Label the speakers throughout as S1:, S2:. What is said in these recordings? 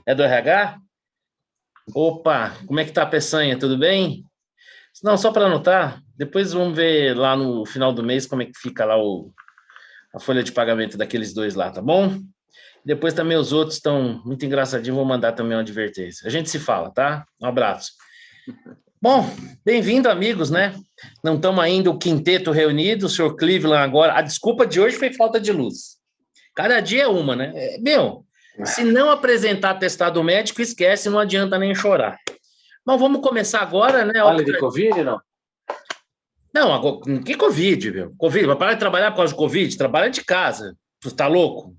S1: É do RH? Opa, como é que tá a peçanha? Tudo bem? Não, só para anotar, depois vamos ver lá no final do mês como é que fica lá a folha de pagamento daqueles dois lá, tá bom? Depois também os outros estão muito engraçadinhos, vou mandar também uma advertência. A gente se fala, tá? Um abraço. Bom, bem-vindo, amigos, né? Não estamos ainda o quinteto reunido, o senhor Cleveland agora. A desculpa de hoje foi falta de luz. Cada dia é uma, né? Meu, se não apresentar atestado médico, esquece, não adianta nem chorar. Bom, vamos começar agora, né?
S2: Vale de Covid, não?
S1: Não, agora, que Covid, meu? Covid, vai parar de trabalhar por causa de Covid? Trabalha de casa. Tu tá louco?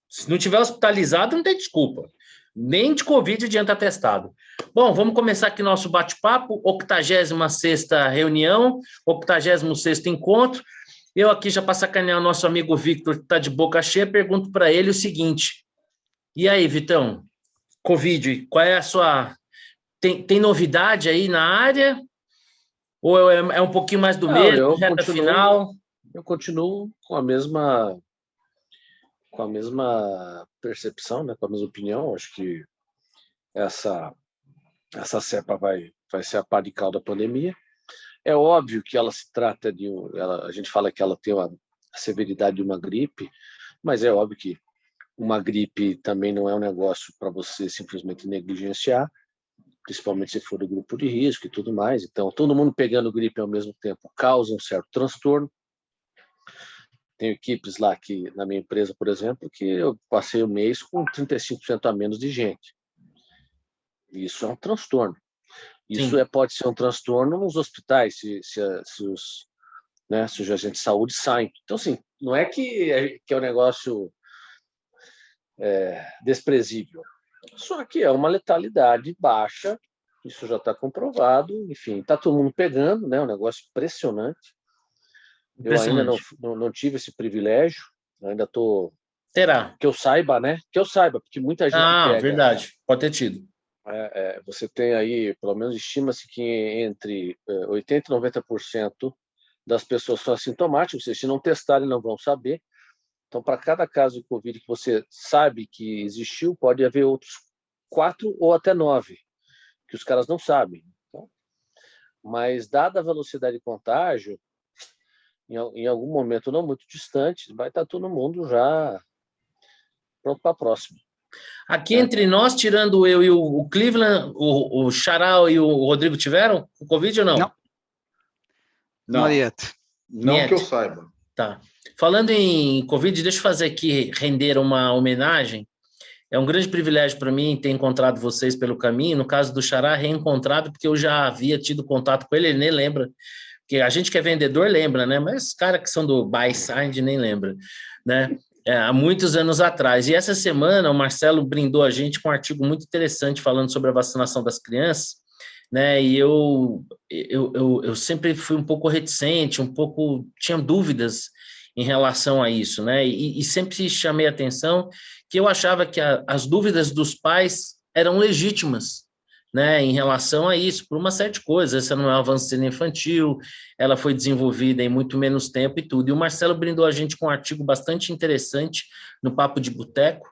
S1: Se não tiver hospitalizado, não tem desculpa. Nem de Covid adianta atestado. Bom, vamos começar aqui nosso bate-papo, 86ª reunião, 86º encontro. Eu aqui, já para sacanear o nosso amigo Victor, que está de boca cheia, pergunto para ele o seguinte: e aí, Vitão, Covid, qual é a sua... Tem novidade aí na área? Ou é um pouquinho mais do
S2: Não,
S1: mesmo, reta final?
S2: eu continuo com a mesma percepção, né, com a mesma opinião. Acho que essa essa cepa vai ser a pá de cal da pandemia. É óbvio que ela se trata a gente fala que ela tem a severidade de uma gripe, mas é óbvio que uma gripe também não é um negócio para você simplesmente negligenciar, principalmente se for do grupo de risco e tudo mais. Então, todo mundo pegando gripe ao mesmo tempo causa um certo transtorno. Tenho equipes lá que, na minha empresa, por exemplo, que eu passei o mês com 35% a menos de gente. Isso é um transtorno. Isso
S1: Sim,
S2: pode ser um transtorno nos hospitais, se os agentes de saúde saem. Então, assim, não é que é um negócio desprezível, só que é uma letalidade baixa, isso já está comprovado, enfim, está todo mundo pegando, né? Um negócio impressionante. Eu ainda
S1: impressionante.
S2: não tive esse privilégio, ainda estou...
S1: Terá.
S2: Que eu saiba, né? Que eu saiba, porque muita gente
S1: Ah,
S2: pega.
S1: verdade, pode ter tido.
S2: Você tem aí, pelo menos estima-se que entre 80% e 90% das pessoas são assintomáticas, ou seja, se não testarem, não vão saber. Então, para cada caso de Covid que você sabe que existiu, pode haver outros 4 ou até 9, que os caras não sabem. Então, mas, dada a velocidade de contágio, em algum momento não muito distante, vai estar todo mundo já pronto para a próxima.
S1: Aqui entre nós, tirando eu e o Cleveland, o Charal e o Rodrigo tiveram o Covid ou
S3: Não,
S1: não?
S3: not
S4: Não,
S3: yet.
S4: não que eu
S1: Niet.
S4: saiba.
S1: Tá. Falando em Covid, deixa eu fazer aqui render uma homenagem. É um grande privilégio para mim ter encontrado vocês pelo caminho. No caso do Xará, reencontrado, porque eu já havia tido contato com ele, ele nem lembra. Porque a gente que é vendedor lembra, né? Mas os caras que são do buy side nem lembra, né? Há muitos anos atrás. E essa semana o Marcelo brindou a gente com um artigo muito interessante falando sobre a vacinação das crianças, né? E eu sempre fui um pouco reticente, um pouco tinha dúvidas em relação a isso, né? E sempre chamei a atenção que eu achava que as dúvidas dos pais eram legítimas, né, em relação a isso, por uma série de coisas. Essa não é uma vacina infantil, ela foi desenvolvida em muito menos tempo e tudo. E o Marcelo brindou a gente com um artigo bastante interessante no Papo de Boteco,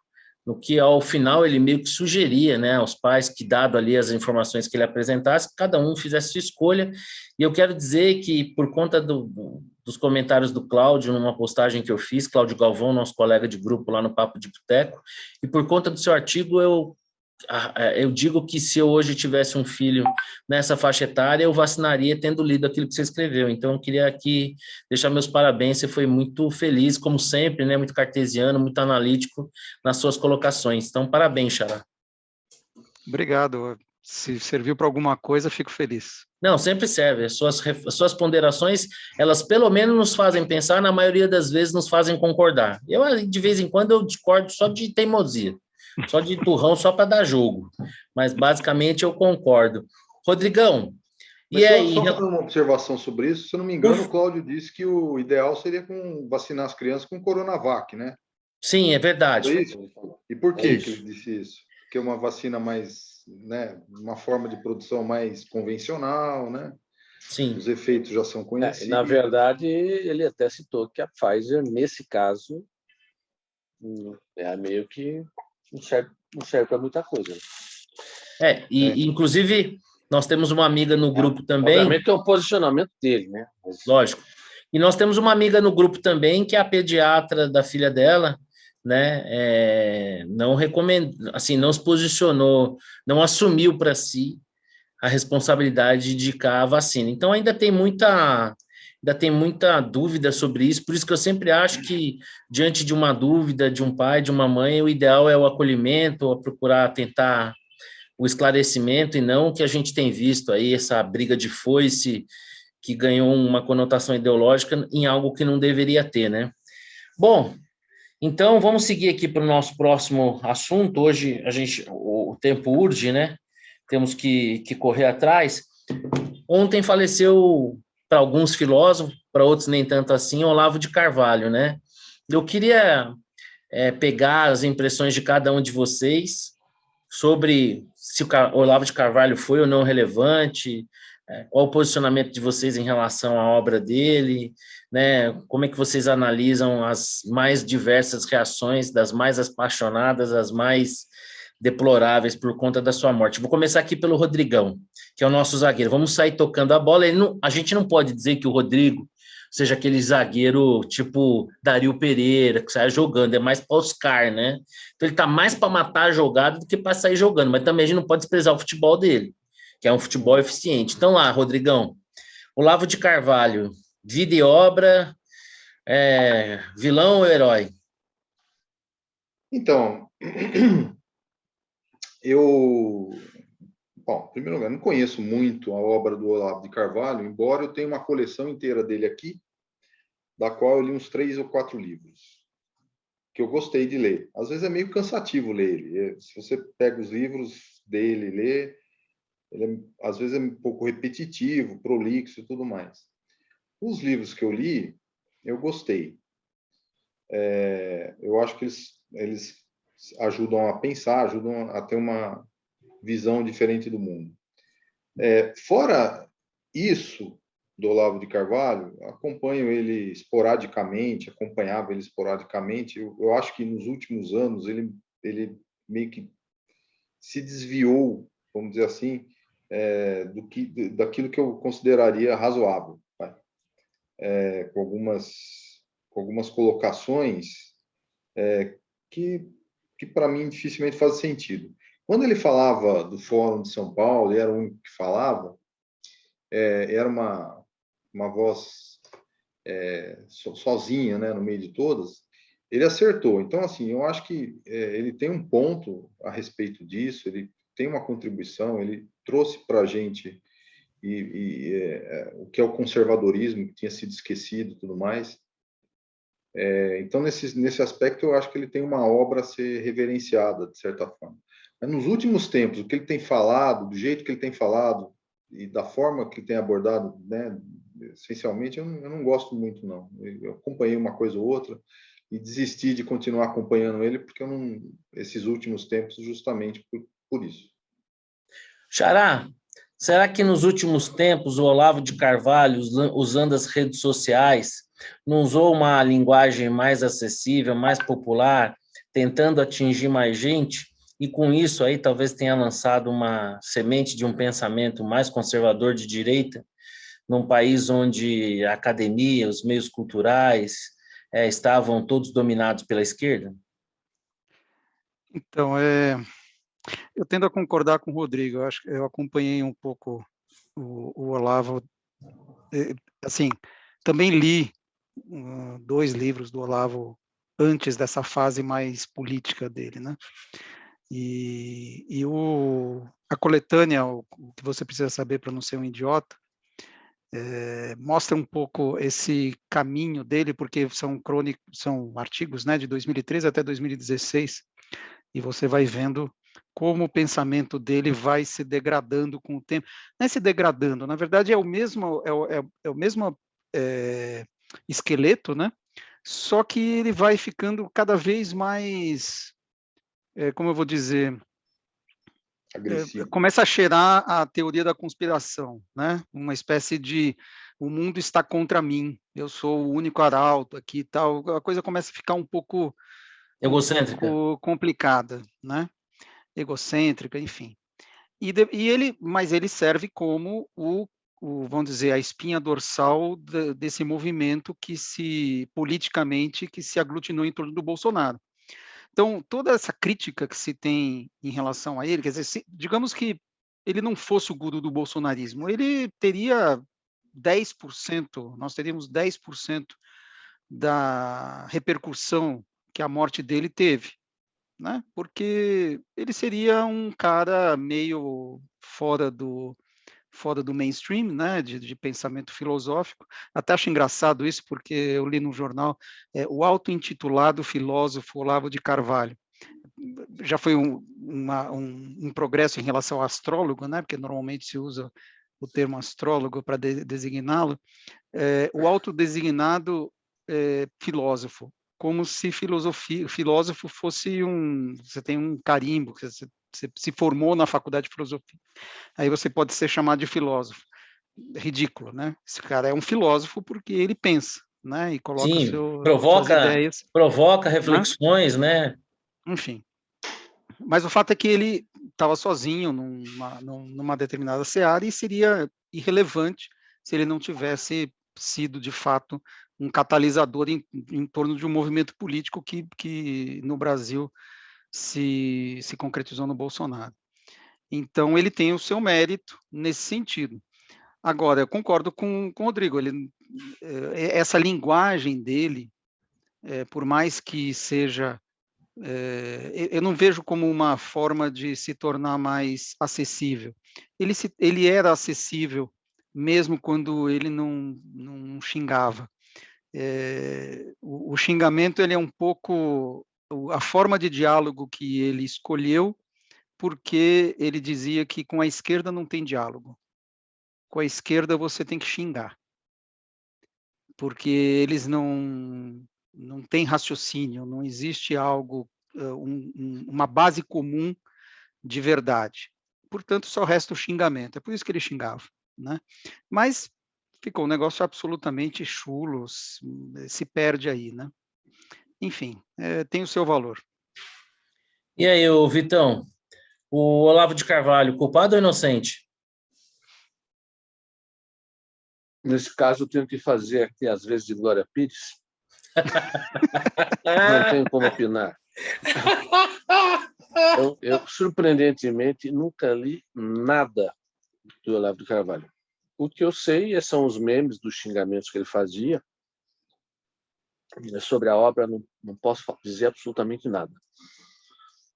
S1: no que ao final ele meio que sugeria, né, aos pais que, dado ali as informações que ele apresentasse, cada um fizesse sua escolha. E eu quero dizer que, por conta dos comentários do Cláudio, numa postagem que eu fiz, Cláudio Galvão, nosso colega de grupo lá no Papo de Boteco, e por conta do seu artigo, eu digo que se eu hoje tivesse um filho nessa faixa etária, eu vacinaria tendo lido aquilo que você escreveu. Então, eu queria aqui deixar meus parabéns. Você foi muito feliz, como sempre, né? Muito cartesiano, muito analítico nas suas colocações. Então, parabéns, Xará.
S3: Obrigado. Se serviu para alguma coisa, fico feliz.
S1: Não, sempre serve. As suas ponderações, elas pelo menos nos fazem pensar, na maioria das vezes nos fazem concordar. Eu, de vez em quando, eu discordo só de teimosia. Só de turrão, só para dar jogo. Mas, basicamente, eu concordo. Rodrigão,
S4: Mas
S1: e aí?
S4: só fazer uma observação sobre isso. Se eu não me engano, o Cláudio disse que o ideal seria vacinar as crianças com Coronavac, né?
S1: Sim, é verdade.
S4: Foi isso? E por que
S1: isso.
S4: ele disse isso? Porque é uma vacina mais, né, uma forma de produção mais convencional, né?
S1: Sim.
S4: Os efeitos já são conhecidos.
S2: Na verdade, ele até citou que a Pfizer, nesse caso, é meio que não serve para muita coisa. Né?
S1: Inclusive, nós temos uma amiga no grupo também.
S2: Obviamente é o posicionamento dele, né?
S1: Lógico. E nós temos uma amiga no grupo também, que é a pediatra da filha dela, né? Não recomenda, assim, não se posicionou, não assumiu para si a responsabilidade de indicar a vacina. Então, ainda tem muita dúvida sobre isso, por isso que eu sempre acho que, diante de uma dúvida de um pai, de uma mãe, o ideal é o acolhimento, procurar tentar o esclarecimento, e não o que a gente tem visto aí, essa briga de foice, que ganhou uma conotação ideológica em algo que não deveria ter, né? Bom, então vamos seguir aqui para o nosso próximo assunto. Hoje o tempo urge, né? Temos que correr atrás. Ontem faleceu, para alguns filósofos, para outros nem tanto assim, Olavo de Carvalho, né? Eu queria pegar as impressões de cada um de vocês sobre se o Olavo de Carvalho foi ou não relevante, qual o posicionamento de vocês em relação à obra dele, né? Como é que vocês analisam as mais diversas reações, das mais apaixonadas às mais deploráveis por conta da sua morte. Vou começar aqui pelo Rodrigão, que é o nosso zagueiro. Vamos sair tocando a bola. A gente não pode dizer que o Rodrigo seja aquele zagueiro tipo Dario Pereira, que sai jogando, é mais para Oscar, né? Então ele está mais para matar a jogada do que para sair jogando, mas também a gente não pode desprezar o futebol dele, que é um futebol eficiente. Então lá, Rodrigão, Olavo de Carvalho, vida e obra, vilão ou herói?
S4: Então, bom, em primeiro lugar, não conheço muito a obra do Olavo de Carvalho, embora eu tenha uma coleção inteira dele aqui, da qual eu li uns 3 ou 4 livros, que eu gostei de ler. Às vezes é meio cansativo ler ele. Se você pega os livros dele e lê, às vezes é um pouco repetitivo, prolixo e tudo mais. Os livros que eu li, eu gostei. Eu acho que eles ajudam a pensar, ajudam a ter uma visão diferente do mundo. Fora isso, do Olavo de Carvalho, acompanhava ele esporadicamente. Eu acho que nos últimos anos ele meio que se desviou, vamos dizer assim, daquilo que eu consideraria razoável, com algumas colocações que para mim dificilmente fazem sentido. Quando ele falava do Fórum de São Paulo, ele era o único que falava, era uma voz sozinha, né, no meio de todas, ele acertou. Então, assim, eu acho que ele tem um ponto a respeito disso, ele tem uma contribuição, ele trouxe para a gente o que é o conservadorismo, que tinha sido esquecido e tudo mais. Então, nesse aspecto, eu acho que ele tem uma obra a ser reverenciada, de certa forma. Mas nos últimos tempos, o que ele tem falado, do jeito que ele tem falado e da forma que ele tem abordado, né, essencialmente, eu não gosto muito, não. Eu acompanhei uma coisa ou outra e desisti de continuar acompanhando ele, porque esses últimos tempos, justamente por isso.
S1: Xará, será que nos últimos tempos o Olavo de Carvalho, usando as redes sociais, não usou uma linguagem mais acessível, mais popular, tentando atingir mais gente? E com isso aí talvez tenha lançado uma semente de um pensamento mais conservador de direita, num país onde a academia, os meios culturais estavam todos dominados pela esquerda?
S3: Então, eu tendo a concordar com o Rodrigo. Eu acompanhei um pouco o Olavo. Assim, também li 2 livros do Olavo antes dessa fase mais política dele, né? E a coletânea, o que você precisa saber para não ser um idiota, mostra um pouco esse caminho dele, porque são artigos, né, de 2013 até 2016, e você vai vendo como o pensamento dele vai se degradando com o tempo. Não é se degradando, na verdade é o mesmo esqueleto, né? Só que ele vai ficando cada vez mais, como eu vou dizer, começa a cheirar a teoria da conspiração, né? Uma espécie de o mundo está contra mim, eu sou o único arauto aqui e tal. A coisa começa a ficar um pouco
S1: egocêntrica,
S3: complicada, né? egocêntrica, enfim. Mas ele serve como vamos dizer, a espinha dorsal desse movimento politicamente, que se aglutinou em torno do Bolsonaro. Então, toda essa crítica que se tem em relação a ele, quer dizer, digamos que ele não fosse o guru do bolsonarismo, ele teria 10%, nós teríamos 10% da repercussão que a morte dele teve, né? Porque ele seria um cara meio fora do mainstream, né, de pensamento filosófico. Até acho engraçado isso, porque eu li no jornal o auto-intitulado filósofo Olavo de Carvalho. Já foi um progresso em relação ao astrólogo, né, porque normalmente se usa o termo astrólogo para designá-lo, o autodesignado filósofo, como se filósofo fosse você tem um carimbo, você se formou na faculdade de filosofia, aí você pode ser chamado de filósofo. Ridículo, né? Esse cara é um filósofo porque ele pensa, né? E coloca
S1: Sim,
S3: suas ideias.
S1: provoca
S3: Né?
S1: reflexões, né?
S3: Enfim. Mas o fato é que ele estava sozinho numa determinada seara e seria irrelevante se ele não tivesse sido, de fato, um catalisador em torno de um movimento político que no Brasil se concretizou no Bolsonaro. Então, ele tem o seu mérito nesse sentido. Agora, eu concordo com o Rodrigo, essa linguagem dele, por mais que seja... eu não vejo como uma forma de se tornar mais acessível. Ele era acessível mesmo quando ele não xingava. O xingamento ele é um pouco a forma de diálogo que ele escolheu, porque ele dizia que com a esquerda não tem diálogo. Com a esquerda você tem que xingar, porque eles não têm raciocínio, não existe algo, uma base comum de verdade. Portanto, só resta o xingamento. É por isso que ele xingava, né? Mas ficou um negócio absolutamente chulo, se perde aí, né? Enfim, tem o seu valor.
S1: E aí, Vitão, o Olavo de Carvalho, culpado ou inocente?
S2: Nesse caso, eu tenho que fazer aqui, às vezes, de Glória Pires. Não tenho como opinar. Eu, surpreendentemente, nunca li nada do Olavo de Carvalho. O que eu sei são os memes dos xingamentos que ele fazia. Sobre a obra, não posso dizer absolutamente nada.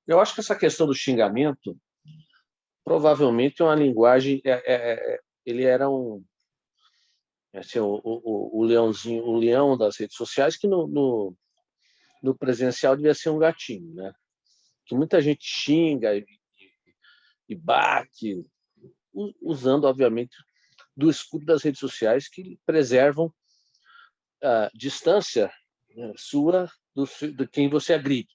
S2: Eu acho que essa questão do xingamento provavelmente é uma linguagem... ele era assim, o leãozinho, o leão das redes sociais, que no presencial devia ser um gatinho, né? Que muita gente xinga e bate, usando, obviamente, do escudo das redes sociais, que preservam a distância, né, sua de quem você agride.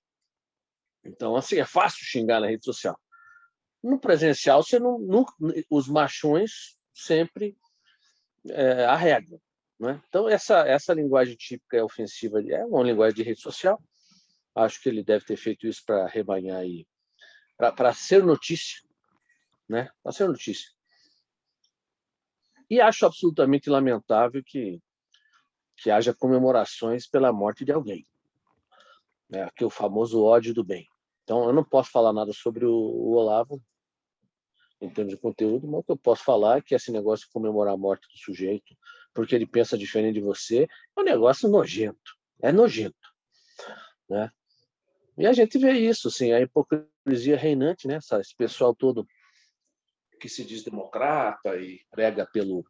S2: Então, assim, é fácil xingar na rede social. No presencial, os machões sempre arregam, né? Então, essa linguagem típica é ofensiva, é uma linguagem de rede social. Acho que ele deve ter feito isso para rebanhar aí, para ser notícia, né? Para ser notícia. E acho absolutamente lamentável que haja comemorações pela morte de alguém, né? Que é o famoso ódio do bem. Então, eu não posso falar nada sobre o Olavo, em termos de conteúdo, mas o que eu posso falar é que esse negócio de comemorar a morte do sujeito porque ele pensa diferente de você é um negócio nojento. É nojento, né? E a gente vê isso, assim, a hipocrisia reinante, né? Esse pessoal todo que se diz democrata e prega pelos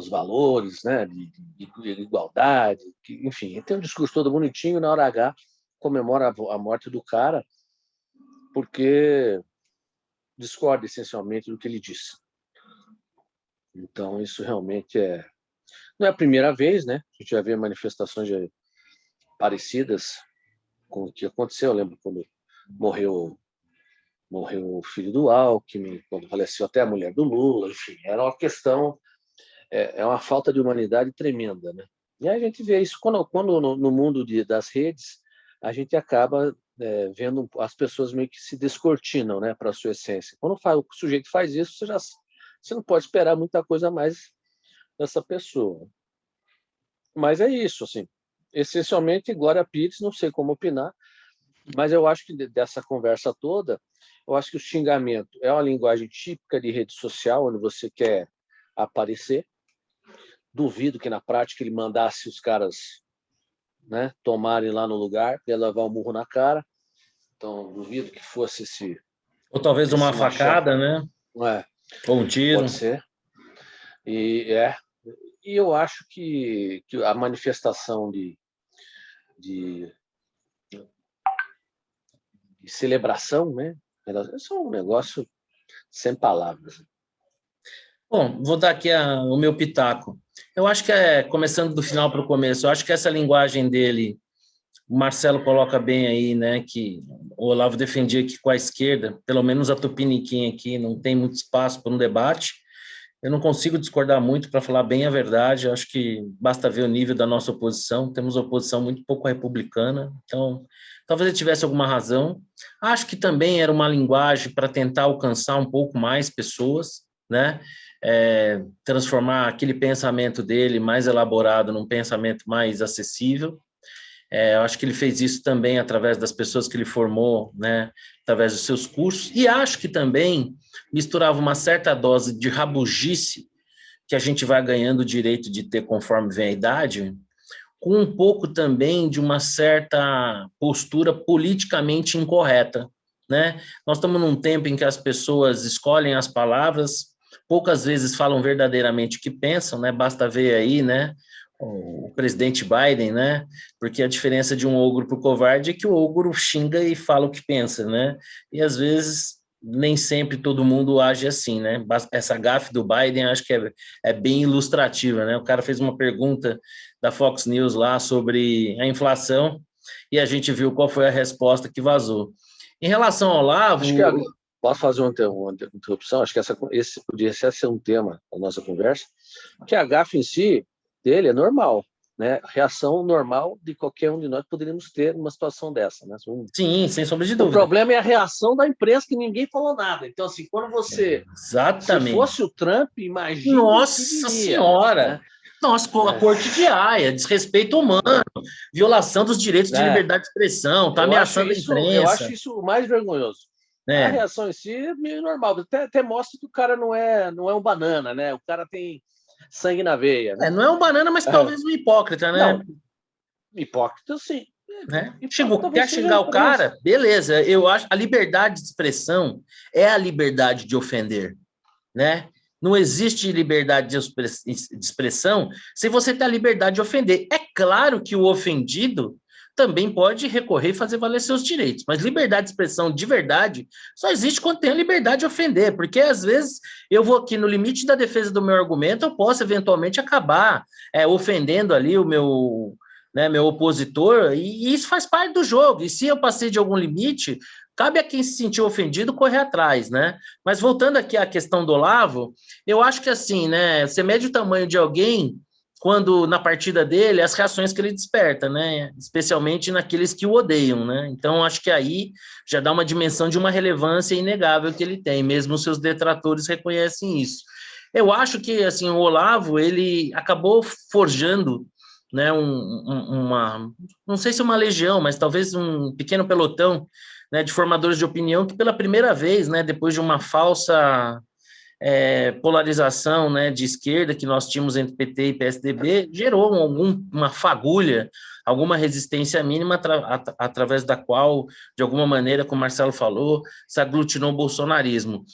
S2: valores, né? de igualdade, enfim, tem um discurso todo bonitinho, na hora H comemora a morte do cara porque discorda essencialmente do que ele disse. Então, isso realmente não é a primeira vez, né? A gente já vê manifestações parecidas com o que aconteceu. Eu lembro quando morreu o filho do Alckmin, quando faleceu até a mulher do Lula, enfim, era uma questão, é uma falta de humanidade tremenda, né? E a gente vê isso quando no mundo das redes, a gente acaba vendo as pessoas meio que se descortinam, né, para a sua essência. Quando o sujeito faz isso, você não pode esperar muita coisa mais dessa pessoa. Mas é isso, assim. Essencialmente, Glória Pires, não sei como opinar, mas eu acho que dessa conversa toda, eu acho que o xingamento é uma linguagem típica de rede social, onde você quer aparecer. Duvido que na prática ele mandasse os caras, né, tomarem lá no lugar, ia levar um murro na cara. Então, duvido que fosse esse...
S1: Ou talvez uma facada, né? Ou um tiro.
S2: Pode ser. E eu acho que a manifestação de celebração, né? Isso é um negócio sem palavras.
S1: Bom, vou dar aqui o meu pitaco. Eu acho que começando do final para o começo, eu acho que essa linguagem dele, o Marcelo coloca bem aí, né, que o Olavo defendia que com a esquerda, pelo menos a Tupiniquim aqui, não tem muito espaço para um debate. Eu não consigo discordar muito, para falar bem a verdade. Eu acho que basta ver o nível da nossa oposição. Temos oposição muito pouco republicana, então talvez ele tivesse alguma razão. Acho que também era uma linguagem para tentar alcançar um pouco mais pessoas, né? Transformar aquele pensamento dele mais elaborado num pensamento mais acessível. Eu acho que ele fez isso também através das pessoas que ele formou, né, através dos seus cursos, e acho que também misturava uma certa dose de rabugice, que a gente vai ganhando o direito de ter conforme vem a idade, com um pouco também de uma certa postura politicamente incorreta, né? Nós estamos num tempo em que as pessoas escolhem as palavras, poucas vezes falam verdadeiramente o que pensam, né? Basta ver aí, né, o presidente Biden, né? Porque a diferença de um ogro para o covarde é que o ogro xinga e fala o que pensa, né? E às vezes nem sempre todo mundo age assim, né? Essa gafe do Biden acho que é bem ilustrativa, né? O cara fez uma pergunta da Fox News lá sobre a inflação e a gente viu qual foi a resposta que vazou. Em relação ao Olavo...
S2: Acho que posso fazer uma interrupção? Acho que esse podia ser um tema da nossa conversa, que a gafe em si dele é normal, né? Reação normal de qualquer um de nós poderíamos ter numa situação dessa, né?
S1: Sim, sem sombra de dúvida.
S2: O problema é a reação da imprensa, que ninguém falou nada. Então, assim, quando você...
S1: Exatamente.
S2: Se fosse o Trump, imagina...
S1: Nossa Senhora! Né? Nossa, a corte de Haia, desrespeito humano, violação dos direitos de liberdade de expressão, está ameaçando a imprensa.
S2: Eu acho isso o mais vergonhoso. A reação em si é meio normal. Até mostra que o cara não é um banana, né? O cara tem sangue na veia. Né?
S1: Não é um banana, mas talvez um hipócrita, né?
S2: Não, hipócrita, sim.
S1: Né? Quer xingar o cara? Beleza. Eu acho a liberdade de expressão é a liberdade de ofender, né? Não existe liberdade de expressão se você tem a liberdade de ofender. É claro que o ofendido também pode recorrer e fazer valer seus direitos, mas liberdade de expressão de verdade só existe quando tem a liberdade de ofender, porque às vezes eu vou aqui no limite da defesa do meu argumento, eu posso eventualmente acabar ofendendo ali o meu opositor, e isso faz parte do jogo, e se eu passei de algum limite, cabe a quem se sentiu ofendido correr atrás, né? Mas voltando aqui à questão do Olavo, eu acho que assim, né, você mede o tamanho de alguém quando, na partida dele, as reações que ele desperta, né? Especialmente naqueles que o odeiam, né? Então, acho que aí já dá uma dimensão de uma relevância inegável que ele tem, mesmo os seus detratores reconhecem isso. Eu acho que, assim, o Olavo, ele acabou forjando, né, não sei se uma legião, mas talvez um pequeno pelotão, né, de formadores de opinião que pela primeira vez, né, depois de uma falsa polarização, né, de esquerda que nós tínhamos entre PT e PSDB, gerou uma fagulha, alguma resistência mínima através da qual, de alguma maneira, como o Marcelo falou, se aglutinou o bolsonarismo.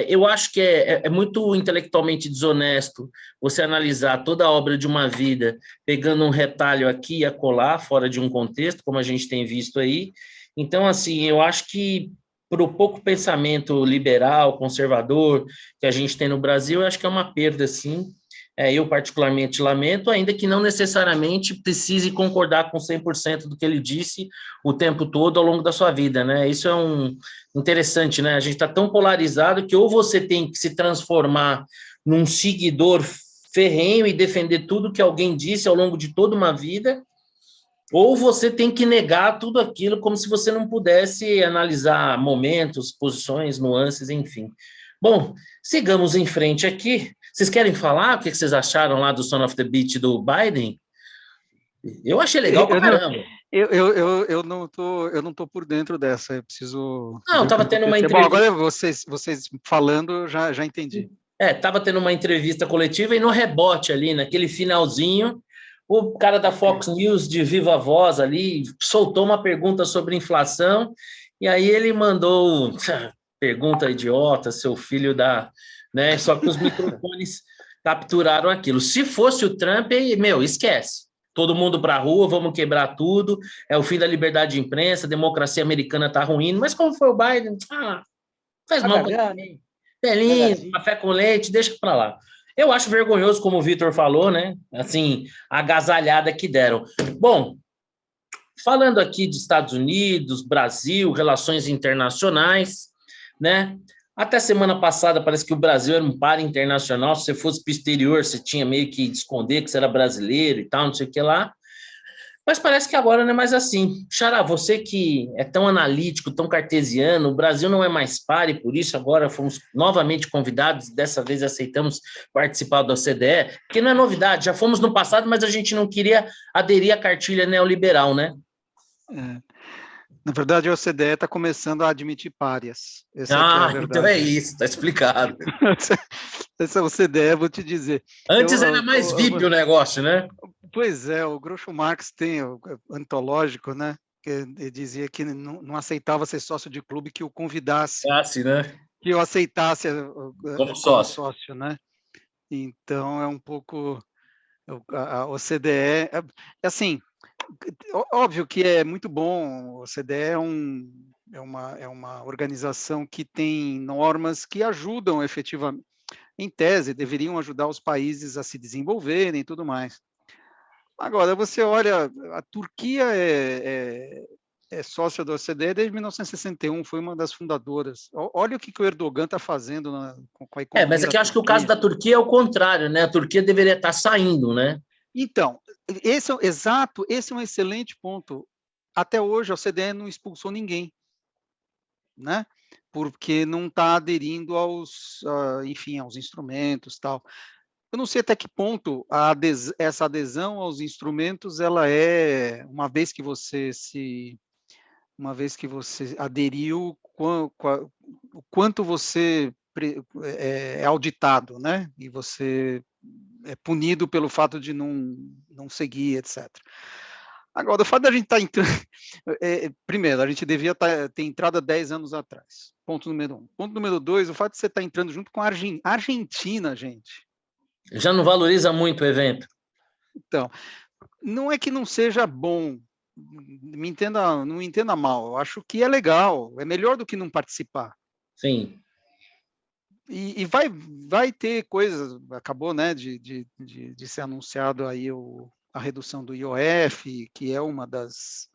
S1: Eu acho que é muito intelectualmente desonesto você analisar toda a obra de uma vida pegando um retalho aqui e acolá, fora de um contexto, como a gente tem visto aí. Então, assim, eu acho que para o pouco pensamento liberal, conservador que a gente tem no Brasil, eu acho que é uma perda, sim. Eu particularmente lamento, ainda que não necessariamente precise concordar com 100% do que ele disse o tempo todo ao longo da sua vida, né? Isso é interessante, né? A gente está tão polarizado que ou você tem que se transformar num seguidor ferrenho e defender tudo que alguém disse ao longo de toda uma vida, ou você tem que negar tudo aquilo como se você não pudesse analisar momentos, posições, nuances, enfim. Bom, sigamos em frente aqui. Vocês querem falar o que vocês acharam lá do Son of the Beach do Biden? Eu achei legal pra caramba.
S3: Eu não tô por dentro dessa, eu preciso
S1: Não,
S3: ver o que
S1: estava tendo uma
S3: aconteceu. Bom,
S1: entrevista.
S3: agora vocês falando, já entendi.
S1: Estava tendo uma entrevista coletiva e no rebote ali, naquele finalzinho, o cara da Fox News, de viva voz ali, soltou uma pergunta sobre inflação, e aí ele mandou pergunta idiota, seu filho da... Né? Só que os microfones capturaram aquilo. Se fosse o Trump, meu, esquece. Todo mundo para a rua, vamos quebrar tudo, é o fim da liberdade de imprensa, a democracia americana está ruindo, mas como foi o Biden, faz mal para ninguém. Telinho, café com leite, deixa para lá. Eu acho vergonhoso, como o Vitor falou, né? Assim, a agasalhada que deram. Bom, falando aqui de Estados Unidos, Brasil, relações internacionais, né? Até semana passada parece que o Brasil era um par internacional. Se você fosse para o exterior, você tinha meio que esconder que você era brasileiro e tal, não sei o que lá. Mas parece que agora não é mais assim. Xará, você que é tão analítico, tão cartesiano, o Brasil não é mais par e por isso agora fomos novamente convidados, dessa vez aceitamos participar da OCDE, que não é novidade, já fomos no passado, mas a gente não queria aderir à cartilha neoliberal, né?
S3: Na verdade, a OCDE está começando a admitir párias. Essa aqui é a verdade.
S1: Então é isso, está explicado.
S3: Essa OCDE, vou te dizer.
S1: Antes era mais VIP o negócio, né?
S3: Pois é, o Groucho Marx tem o antológico, né? Que ele dizia que não aceitava ser sócio de clube que o convidasse,
S1: né?
S3: que eu aceitasse
S1: como sócio,
S3: né? Então é um pouco a OCDE, assim, óbvio que é muito bom. A OCDE é uma organização que tem normas que ajudam efetivamente, em tese, deveriam ajudar os países a se desenvolverem e tudo mais. Agora, você olha, a Turquia é sócia da OCDE desde 1961, foi uma das fundadoras. Olha o que o Erdogan está fazendo com a economia.
S1: Mas aqui eu acho que o caso da Turquia é o contrário, né? A Turquia deveria estar saindo, né?
S3: Então, esse é um excelente ponto. Até hoje a OCDE não expulsou ninguém, né? Porque não está aderindo enfim, aos instrumentos, tal. Eu não sei até que ponto essa adesão aos instrumentos, ela é, uma vez que você aderiu, o quanto você é auditado, né? E você é punido pelo fato de não seguir, etc. Agora, o fato da gente estar entrando... primeiro, a gente devia ter entrado há 10 anos atrás. Ponto número 1. Ponto número 2, o fato de você estar entrando junto com a Argentina, gente.
S1: Já não valoriza muito o evento.
S3: Então, não é que não seja bom, não me entenda mal, eu acho que é legal, é melhor do que não participar.
S1: Sim.
S3: E vai ter coisas, acabou, né, de ser anunciado aí a redução do IOF, que é uma das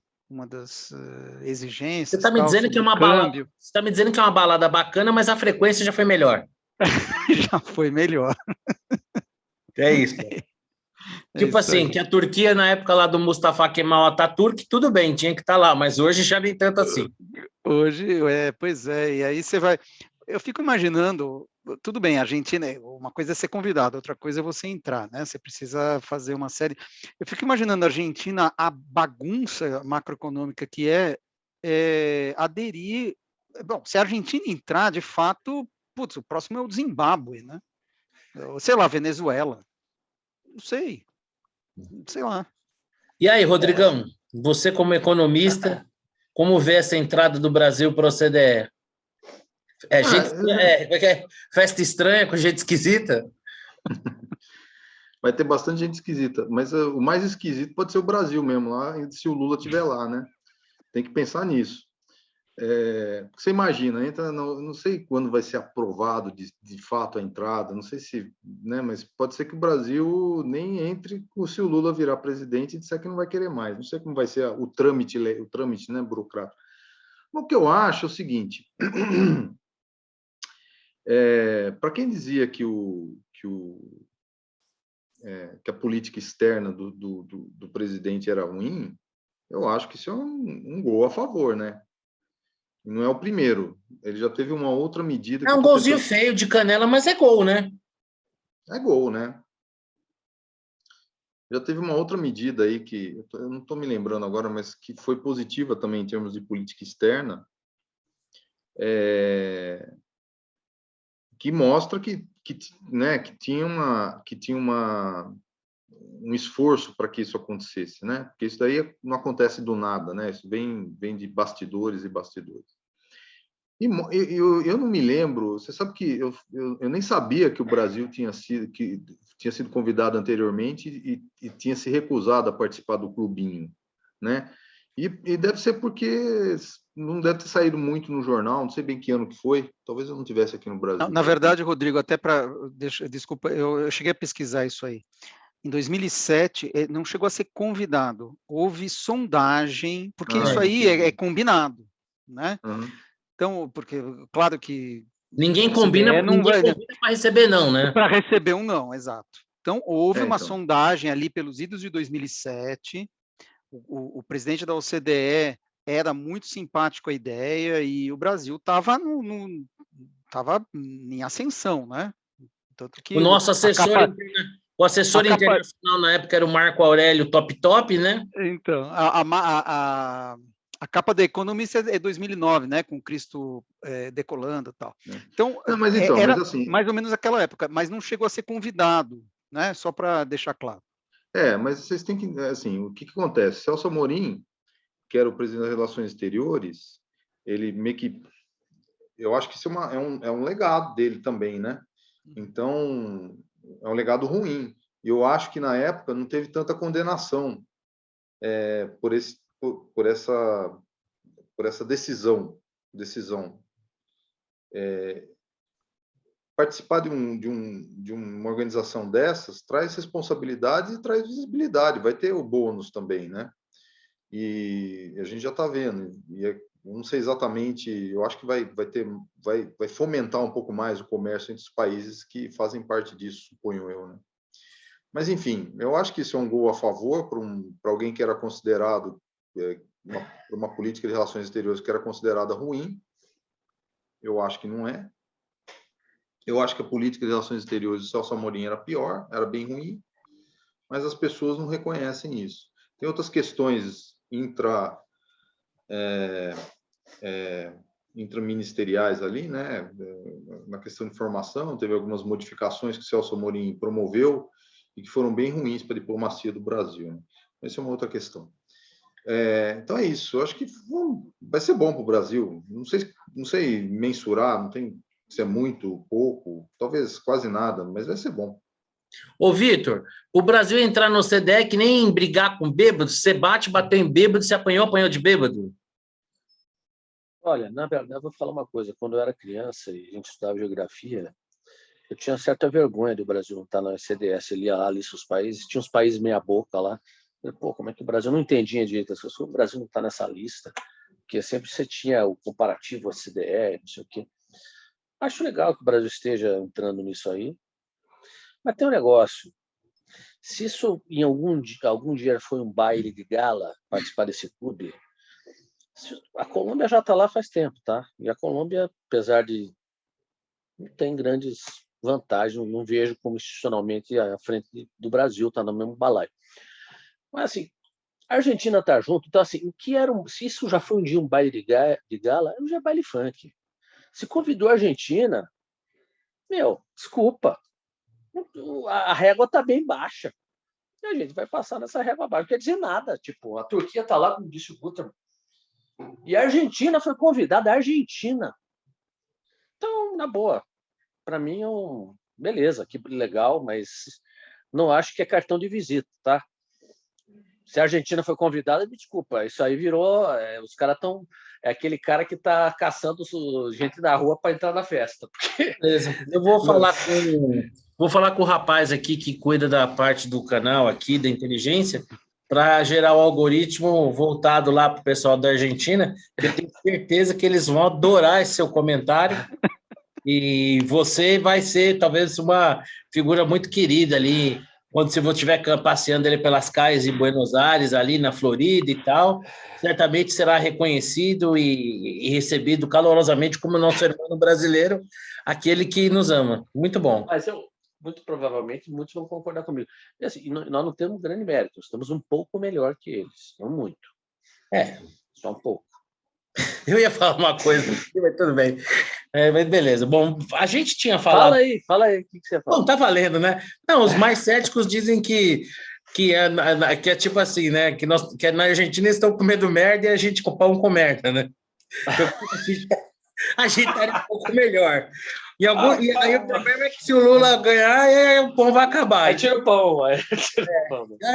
S3: exigências.
S1: Você está me dizendo que é uma balada, você está me dizendo que é uma balada bacana, mas a frequência já foi melhor.
S3: Já foi melhor.
S1: É isso. Tipo assim, que a Turquia, na época lá do Mustafa Kemal Atatürk, tudo bem, tinha que estar lá, mas hoje já nem tanto assim.
S3: Hoje, pois é, e aí você vai... Eu fico imaginando, tudo bem, a Argentina, uma coisa é ser convidado, outra coisa é você entrar, né? Você precisa fazer uma série... Eu fico imaginando a Argentina, a bagunça macroeconômica que aderir... Bom, se a Argentina entrar, de fato, putz, o próximo é o Zimbábue, né? Sei lá, Venezuela. Não sei lá.
S1: E aí, Rodrigão, você como economista, como vê essa entrada do Brasil para o OCDE? Festa estranha, com gente esquisita?
S4: Vai ter bastante gente esquisita, mas o mais esquisito pode ser o Brasil mesmo, lá, se o Lula estiver lá, né? Tem que pensar nisso. Você imagina, não sei quando vai ser aprovado de fato a entrada, não sei se, né, mas pode ser que o Brasil nem entre se o Lula virar presidente e disser que não vai querer mais. Não sei como vai ser o trâmite, né, burocrático. O que eu acho é o seguinte: para quem dizia que a política externa do presidente era ruim, eu acho que isso é um gol a favor, né? Não é o primeiro. Ele já teve uma outra medida.
S1: É um golzinho feio de canela, mas é gol, né?
S4: É gol, né? Já teve uma outra medida aí que eu não estou me lembrando agora, mas que foi positiva também em termos de política externa, que mostra né, que tinha um esforço para que isso acontecesse, né? Porque isso daí não acontece do nada, né? Isso vem de bastidores e bastidores. E eu não me lembro, você sabe que eu nem sabia que o Brasil tinha sido convidado anteriormente e tinha se recusado a participar do clubinho, né? E deve ser porque não deve ter saído muito no jornal, não sei bem que ano que foi, talvez eu não tivesse aqui no Brasil.
S3: Na verdade, Rodrigo, até desculpa, eu cheguei a pesquisar isso aí. Em 2007, não chegou a ser convidado, houve sondagem, porque isso aí é combinado, né?
S4: Uhum.
S3: Então, porque, claro que...
S1: Ninguém combina para receber não, né?
S3: Para receber um não, exato. Então, houve uma sondagem ali pelos idos de 2007, o presidente da OCDE era muito simpático à ideia e o Brasil estava em ascensão, né? Tanto que
S1: o nosso assessor... O assessor internacional na época era o Marco Aurélio Top, né?
S3: Então, a capa da Economist é 2009, né? Com Cristo decolando e tal. Então, era mas assim, mais ou menos aquela época, mas não chegou a ser convidado, né? Só para deixar claro.
S4: Mas vocês têm que... Assim, o que acontece? Celso Amorim, que era o presidente das Relações Exteriores, ele meio que... Eu acho que isso é um legado dele também, né? Então... é um legado ruim. E eu acho que, na época, não teve tanta condenação por essa decisão. Participar de uma organização dessas traz responsabilidade e traz visibilidade. Vai ter o bônus também, né? E a gente já está vendo. Não sei exatamente, eu acho que vai fomentar um pouco mais o comércio entre os países que fazem parte disso, suponho eu, né? Mas, enfim, eu acho que isso é um gol a favor para alguém que era considerado, uma política de relações exteriores que era considerada ruim. Eu acho que não é. Eu acho que a política de relações exteriores do Celso Amorim era pior, era bem ruim, mas as pessoas não reconhecem isso. Tem outras questões intraministeriais ali, né? Na questão de formação, teve algumas modificações que o Celso Amorim promoveu e que foram bem ruins para a diplomacia do Brasil, né? Essa é uma outra questão. Então é isso. Eu acho que vai ser bom para o Brasil. Não sei mensurar, não tem se é muito, pouco, talvez quase nada, mas vai ser bom.
S1: Ô, Vitor, o Brasil entrar no OCDE é que nem brigar com bêbado, você bateu em bêbado, você apanhou de bêbado.
S2: Olha, na verdade, eu vou falar uma coisa. Quando eu era criança e a gente estudava geografia, eu tinha certa vergonha do Brasil não estar na OCDE. Você lia lá a lista dos países, tinha uns países meia boca lá. Pô, como é que o Brasil não entendia direito as coisas? O Brasil não está nessa lista, porque sempre você tinha o comparativo OCDE, não sei o quê. Acho legal que o Brasil esteja entrando nisso aí, mas tem um negócio. Se isso em algum dia foi um baile de gala participar desse clube, a Colômbia já está lá faz tempo, tá? E a Colômbia, apesar de não tem grandes vantagens, não vejo como institucionalmente à frente do Brasil, está no mesmo balaio. Mas assim, a Argentina está junto, então assim, se isso já foi um dia um baile de gala, hoje é baile funk. Se convidou a Argentina, desculpa, a régua está bem baixa. E a gente vai passar nessa régua baixa. Não quer dizer nada. Tipo, a Turquia está lá, como disse o Guterres. E a Argentina foi convidada, a Argentina. Então, na boa, para mim beleza, que legal, mas não acho que é cartão de visita, tá? Se a Argentina foi convidada, me desculpa, isso aí virou... os caras estão... É aquele cara que está caçando gente na rua para entrar na festa. Porque...
S1: Beleza. Eu vou falar com o rapaz aqui que cuida da parte do canal aqui, da inteligência, para gerar o algoritmo voltado lá para o pessoal da Argentina, que eu tenho certeza que eles vão adorar esse seu comentário. E você vai ser, talvez, uma figura muito querida ali quando você estiver passeando ele pelas calles de Buenos Aires, ali na Florida e tal, certamente será reconhecido e recebido calorosamente como nosso irmão brasileiro, aquele que nos ama. Muito bom.
S2: Mas muito provavelmente, muitos vão concordar comigo. E assim, nós não temos grande mérito, estamos um pouco melhor que eles, não muito. Só um pouco.
S1: Eu ia falar uma coisa, mas tudo bem. Mas beleza. Bom, a gente tinha falado...
S2: Fala aí, o que você fala?
S1: Bom, tá valendo, né? Não, os mais céticos dizem que é tipo assim, né? Que na Argentina eles estão comendo merda e a gente com pão com merda, né? A gente estaria um pouco melhor. E aí o problema é que se o Lula ganhar, o pão vai acabar.
S2: Aí tira o pão. Aí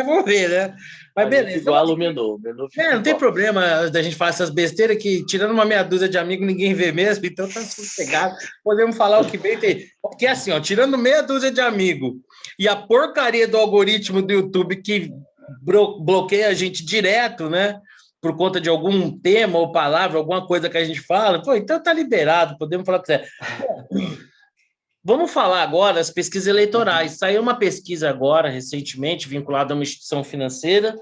S1: vamos ver, né? Mas beleza.
S2: Igual o menu.
S1: Não tem problema da gente falar essas besteiras que, tirando uma meia dúzia de amigos, ninguém vê mesmo, então tá sossegado. Podemos falar o que bem tem. Porque assim, ó, tirando meia dúzia de amigos e a porcaria do algoritmo do YouTube que bloqueia a gente direto, né? Por conta de algum tema ou palavra, alguma coisa que a gente fala, pô, então tá liberado, podemos falar o que quiser. Vamos falar agora das pesquisas eleitorais. Saiu uma pesquisa agora, recentemente, vinculada a uma instituição financeira,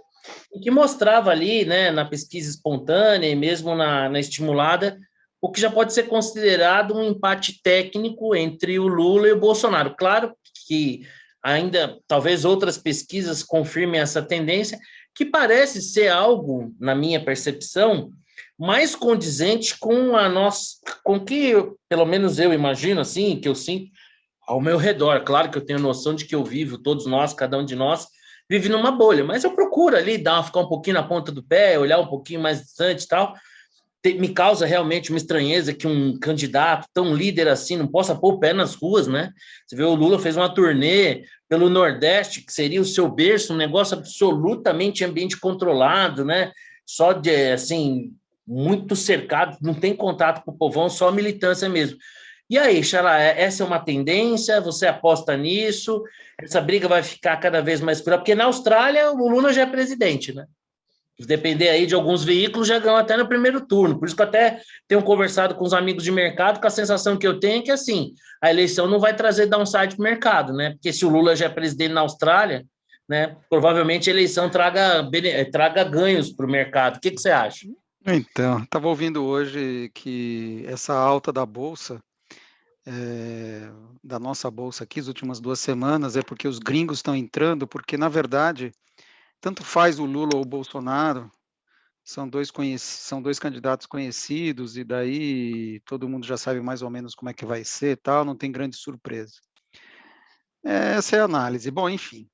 S1: que mostrava ali, né, na pesquisa espontânea e mesmo na estimulada, o que já pode ser considerado um empate técnico entre o Lula e o Bolsonaro. Claro que ainda, talvez outras pesquisas confirmem essa tendência, que parece ser algo, na minha percepção, mais condizente com com que, pelo menos eu imagino, assim, que eu sinto ao meu redor. Claro que eu tenho noção de que eu vivo, todos nós, cada um de nós, vive numa bolha, mas eu procuro ali ficar um pouquinho na ponta do pé, olhar um pouquinho mais distante e tal. Me causa realmente uma estranheza que um candidato tão líder assim não possa pôr o pé nas ruas, né? Você vê, o Lula fez uma turnê pelo Nordeste, que seria o seu berço, um negócio absolutamente ambiente controlado, né? Só de, assim, muito cercado, não tem contato com o povão, só militância mesmo. E aí, Xará, essa é uma tendência? Você aposta nisso? Essa briga vai ficar cada vez mais cruel? Porque na Austrália o Lula já é presidente, né? Se depender aí de alguns veículos, já ganham até no primeiro turno. Por isso que eu até tenho conversado com os amigos de mercado, com a sensação que eu tenho é que, assim, a eleição não vai trazer downside para o mercado, né? Porque se o Lula já é presidente na Austrália, né, provavelmente a eleição traga ganhos para o mercado. O que você acha?
S3: Então, estava ouvindo hoje que essa alta da Bolsa, da nossa Bolsa aqui, as últimas 2 semanas, é porque os gringos estão entrando, porque, na verdade, tanto faz o Lula ou o Bolsonaro, são dois candidatos conhecidos, e daí todo mundo já sabe mais ou menos como é que vai ser, tal, não tem grande surpresa. Essa é a análise. Bom, enfim,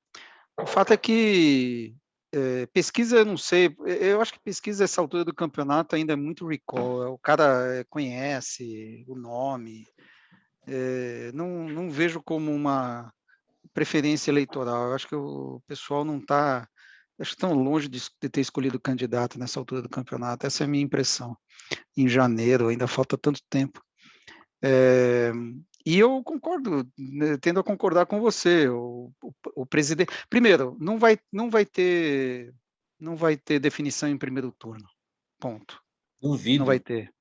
S3: o fato é que pesquisa, eu não sei, eu acho que pesquisa essa altura do campeonato ainda é muito recall, o cara conhece o nome, não vejo como uma preferência eleitoral, eu acho que o pessoal não está, acho que tão longe de ter escolhido candidato nessa altura do campeonato, essa é a minha impressão. Em janeiro, ainda falta tanto tempo. E eu concordo, tendo a concordar com você, o presidente... Primeiro, não vai ter definição em primeiro turno, ponto.
S1: Duvido.
S3: Não vai ter.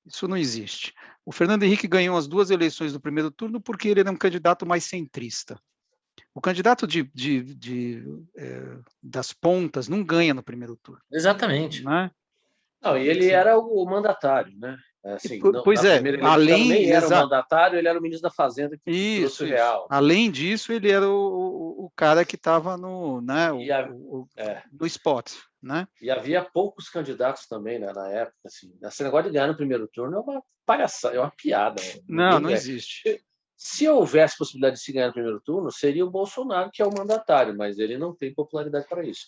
S3: Isso não existe. O Fernando Henrique ganhou as 2 eleições do primeiro turno porque ele era um candidato mais centrista. O candidato das pontas não ganha no primeiro turno.
S1: Exatamente.
S3: Né?
S2: Não, e ele era o mandatário, né? Assim,
S3: pois é,
S2: nem era o mandatário, ele era o ministro da Fazenda que trouxe o real.
S3: Além disso, ele era o cara que estava no spot, né?
S2: E havia poucos candidatos também, né, na época, assim. Esse negócio de ganhar no primeiro turno é uma palhaçada, é uma piada.
S3: Não existe.
S2: Se houvesse possibilidade de se ganhar no primeiro turno, seria o Bolsonaro, que é o mandatário, mas ele não tem popularidade para isso.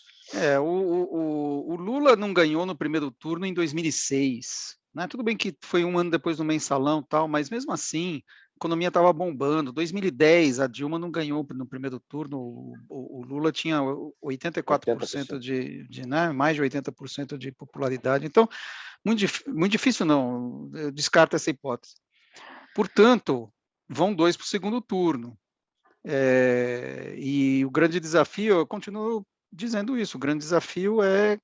S3: O Lula não ganhou no primeiro turno em 2006. Né? Tudo bem que foi 1 ano depois do mensalão, tal, mas mesmo assim, a economia estava bombando. 2010, a Dilma não ganhou no primeiro turno, o Lula tinha 84% né, mais de 80% de popularidade. Então, muito difícil não, eu descarto essa hipótese. Portanto, vão 2 para o segundo turno. E o grande desafio, eu continuo dizendo isso, o grande desafio é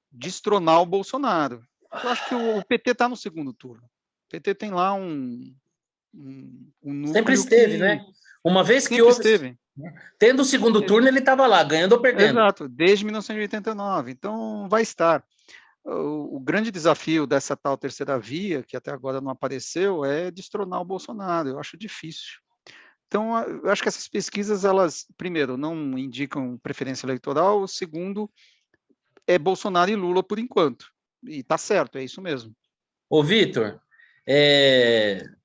S3: destronar o Bolsonaro. Eu acho que o PT está no segundo turno. O PT tem lá um núcleo
S1: sempre esteve, né? Uma vez que
S3: Sempre
S1: houve,
S3: esteve.
S1: tendo o segundo turno, ele estava lá, ganhando ou perdendo.
S3: Exato, desde 1989. Então, vai estar. O grande desafio dessa tal terceira via, que até agora não apareceu, é destronar o Bolsonaro. Eu acho difícil. Então, eu acho que essas pesquisas, elas, primeiro, não indicam preferência eleitoral, segundo, é Bolsonaro e Lula por enquanto. E está certo, é isso mesmo.
S1: Ô, Vitor,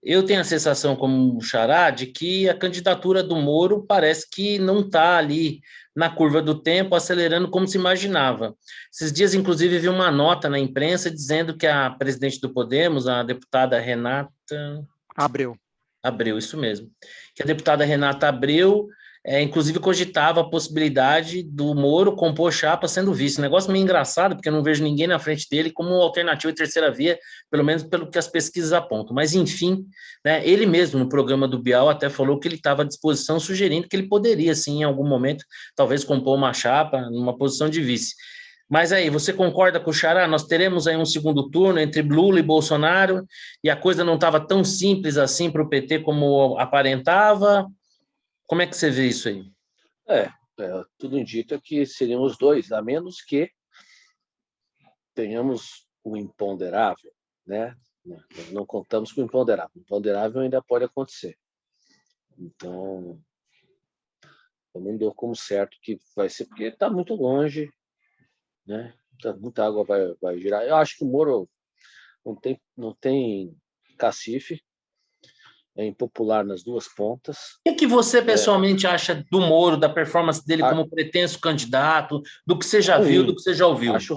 S1: eu tenho a sensação, como Xará, de que a candidatura do Moro parece que não está ali na curva do tempo, acelerando como se imaginava. Esses dias, inclusive, vi uma nota na imprensa dizendo que a presidente do Podemos, a deputada Renata Abreu, isso mesmo, que a deputada Renata Abreu, inclusive, cogitava a possibilidade do Moro compor chapa sendo vice. Um negócio meio engraçado, porque eu não vejo ninguém na frente dele como alternativa e terceira via, pelo menos pelo que as pesquisas apontam. Mas, enfim, né, ele mesmo, no programa do Bial, até falou que ele estava à disposição, sugerindo que ele poderia, sim, em algum momento, talvez compor uma chapa numa posição de vice. Mas aí, você concorda com o Xará? Nós teremos aí um segundo turno entre Lula e Bolsonaro, e a coisa não estava tão simples assim para o PT como aparentava. Como é que você vê isso aí?
S2: Tudo indica que seriam os dois, a menos que tenhamos o imponderável, né? Não contamos com o imponderável. O imponderável ainda pode acontecer. Então, eu não dou como certo que vai ser, porque está muito longe, né? Muita água vai girar. Eu acho que o Moro não tem cacife, é impopular nas duas pontas.
S1: O que você pessoalmente acha do Moro, da performance dele como pretenso candidato, do que você já viu, do que você já ouviu?
S2: Acho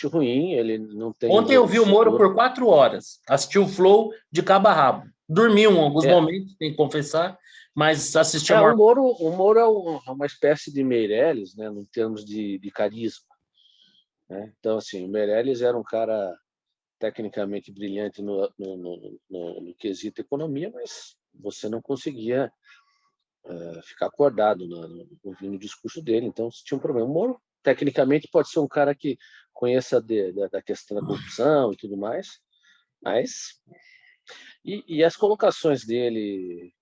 S2: ruim, ele não tem...
S1: Ontem eu vi o Moro por 4 horas, assisti o Flow de cabo a rabo. Dormi em alguns momentos, tem que confessar, mas assisti
S2: o Moro é uma espécie de Meirelles, né, em termos de carisma. Né? Então, assim, o Meirelles era um cara tecnicamente brilhante no quesito economia, mas você não conseguia ficar acordado ouvindo o discurso dele, então tinha um problema. O Moro, tecnicamente, pode ser um cara que conheça da questão da corrupção e tudo mais, mas... E as colocações dele,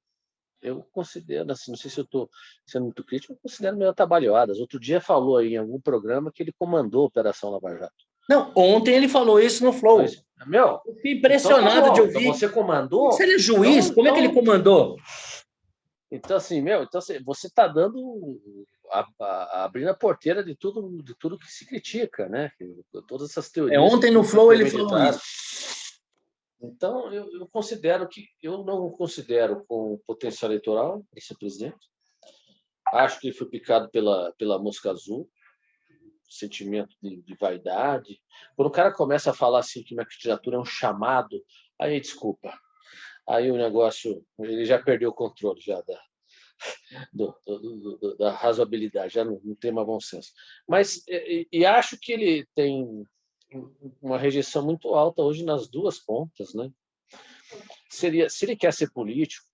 S2: eu considero, assim, não sei se eu estou sendo muito crítico, eu considero meio atabalhoadas. Outro dia falou aí em algum programa que ele comandou a Operação Lava Jato.
S1: Não, ontem ele falou isso no Flow.
S2: Mas, eu
S1: fiquei impressionado
S2: então,
S1: de ouvir.
S2: Então você comandou?
S1: Se ele é juiz, como é que ele comandou?
S2: Então, assim, você está dando... abrindo a porteira de tudo que se critica, né? Todas essas teorias...
S1: Ontem no Flow ele falou isso.
S2: Então, eu considero que... Eu não o considero com potencial eleitoral, esse presidente. Acho que ele foi picado pela mosca azul, sentimento de vaidade. Quando o cara começa a falar assim que minha candidatura é um chamado, aí desculpa. Aí o negócio... Ele já perdeu o controle já da razoabilidade, já não tem mais bom senso. Mas acho que ele tem uma rejeição muito alta hoje nas duas pontas, né? Se ele quer ser político,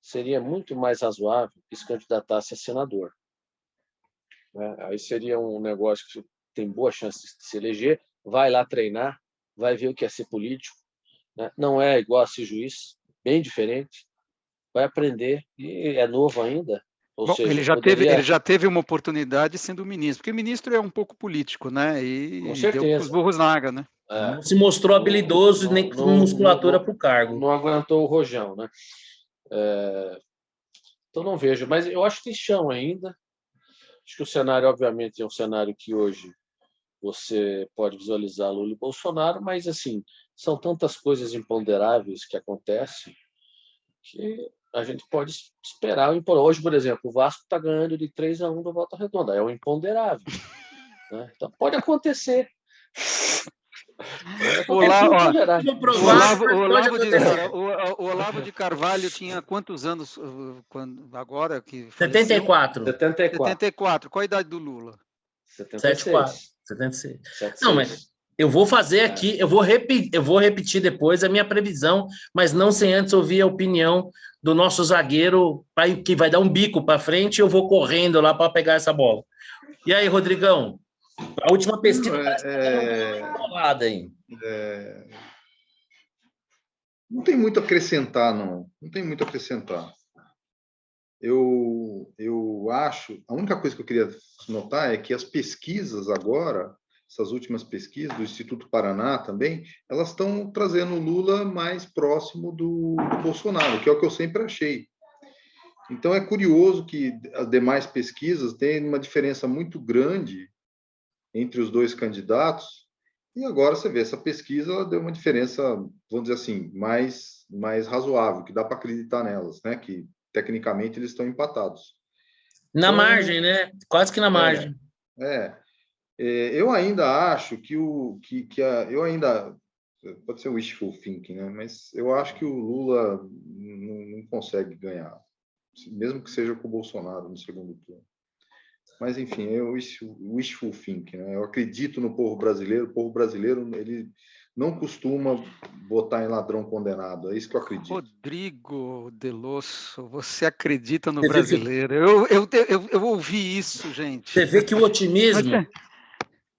S2: seria muito mais razoável que se candidatasse a senador. Né? Aí seria um negócio que tem boa chance de se eleger, vai lá treinar, vai ver o que é ser político, né? Não é igual a ser juiz, bem diferente, vai aprender, e é novo ainda. Ou seja,
S3: ele já teve uma oportunidade sendo ministro, porque ministro é um pouco político, né? E
S2: com certeza.
S3: deu os burros na água, né?
S1: Não se mostrou habilidoso nem com musculatura para o cargo.
S2: Não aguentou o rojão, né? Então não vejo, mas eu acho que tem chão ainda. Acho que o cenário, obviamente, é um cenário que hoje você pode visualizar Lula e Bolsonaro, mas assim, são tantas coisas imponderáveis que acontecem que a gente pode esperar. Hoje, por exemplo, o Vasco está ganhando de 3-1 do Volta Redonda. É um imponderável. Né? Então, pode acontecer.
S3: O Olavo de Carvalho tinha quantos anos agora?
S1: 74.
S3: 74. Qual a idade do Lula?
S2: 76.
S1: 76. Não, mas eu vou fazer aqui, eu vou repetir depois a minha previsão, mas não sem antes ouvir a opinião do nosso zagueiro, que vai dar um bico para frente, e eu vou correndo lá para pegar essa bola. E aí, Rodrigão? A última pesquisa rolada aí.
S4: Não tem muito a acrescentar, não. Não tem muito a acrescentar. eu acho, a única coisa que eu queria notar é que as pesquisas agora, essas últimas pesquisas do Instituto Paraná também, elas estão trazendo o Lula mais próximo do Bolsonaro, que é o que eu sempre achei. Então, é curioso que as demais pesquisas têm uma diferença muito grande entre os dois candidatos, e agora você vê, essa pesquisa ela deu uma diferença, vamos dizer assim, mais razoável, que dá para acreditar nelas, né? Que, tecnicamente, eles estão empatados.
S1: Na margem, né? Quase que na margem.
S4: Eu ainda acho eu ainda pode ser wishful thinking, né? Mas eu acho que o Lula não consegue ganhar, mesmo que seja com o Bolsonaro no segundo turno. Mas enfim, é wishful thinking, né? Eu acredito no povo brasileiro. O povo brasileiro ele não costuma votar em ladrão condenado. É isso que eu acredito.
S3: Rodrigo Delosso, você acredita no brasileiro? Eu ouvi isso, gente.
S1: Você vê que o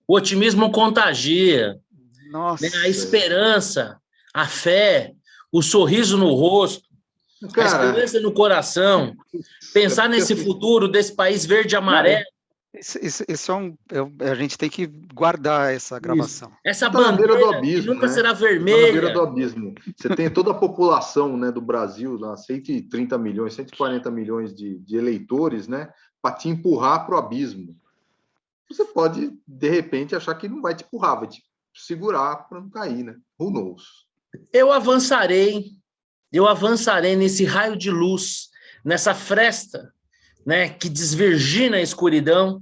S1: otimismo contagia.
S3: Nossa.
S1: Né? A esperança, a fé, o sorriso no rosto, cara, a esperança no coração, pensar nesse futuro desse país verde e amarelo.
S3: A gente tem que guardar essa gravação.
S1: Isso. Essa bandeira
S4: do abismo,
S1: que nunca será
S4: vermelha.
S1: Na
S4: beira do abismo. Você tem toda a população, né, do Brasil, 130 milhões, 140 milhões de eleitores, né, para te empurrar para o abismo. Você pode, de repente, achar que não vai te empurrar, vai te segurar para não cair, né? Who knows?
S1: Eu avançarei nesse raio de luz, nessa fresta, né, que desvirgina a escuridão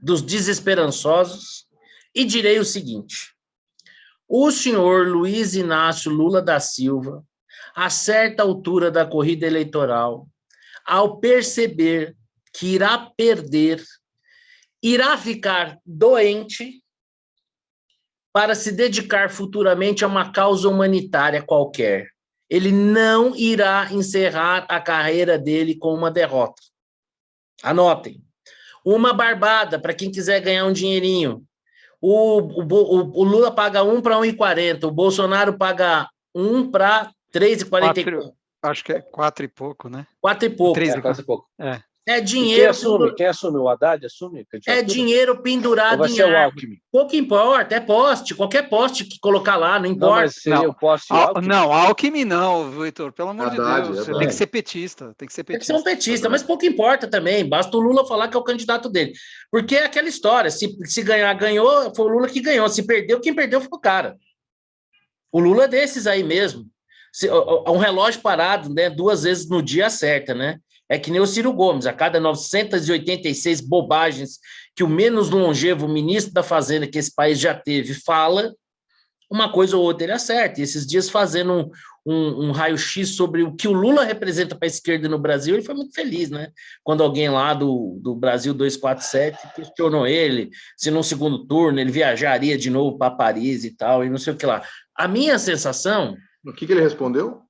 S1: dos desesperançosos, e direi o seguinte: o senhor Luiz Inácio Lula da Silva, a certa altura da corrida eleitoral, ao perceber que irá perder, irá ficar doente para se dedicar futuramente a uma causa humanitária qualquer. Ele não irá encerrar a carreira dele com uma derrota. Anotem. Uma barbada para quem quiser ganhar um dinheirinho. O Lula paga 1 para 1,40. O Bolsonaro paga 1 para 3,40.
S3: Acho que é 4 e pouco, né?
S1: 4 e pouco.
S2: 4 e pouco.
S1: É dinheiro.
S2: Quem assume? O Haddad assume?
S1: É dinheiro pendurado
S2: em árvore.
S1: Pouco importa, é poste. Qualquer poste que colocar lá, não importa.
S2: Não, mas seria o poste Alckmin?
S3: Não, Alckmin não, Vitor. Pelo amor
S4: Haddad,
S3: de Deus.
S4: Haddad.
S3: Tem que ser petista. Tem que ser
S1: petista, mas pouco importa também. Basta o Lula falar que é o candidato dele. Porque é aquela história. Se ganhar, ganhou, foi o Lula que ganhou. Se perdeu, quem perdeu foi o cara. O Lula é desses aí mesmo. Um relógio parado, né, 2 vezes no dia acerta, né? É que nem o Ciro Gomes, a cada 986 bobagens que o menos longevo ministro da Fazenda que esse país já teve fala, uma coisa ou outra ele acerta. E esses dias fazendo um raio-x sobre o que o Lula representa para a esquerda no Brasil, ele foi muito feliz, né? Quando alguém lá do Brasil 247 questionou ele se no segundo turno ele viajaria de novo para Paris e tal, e não sei o que lá. A minha sensação...
S4: O que ele respondeu?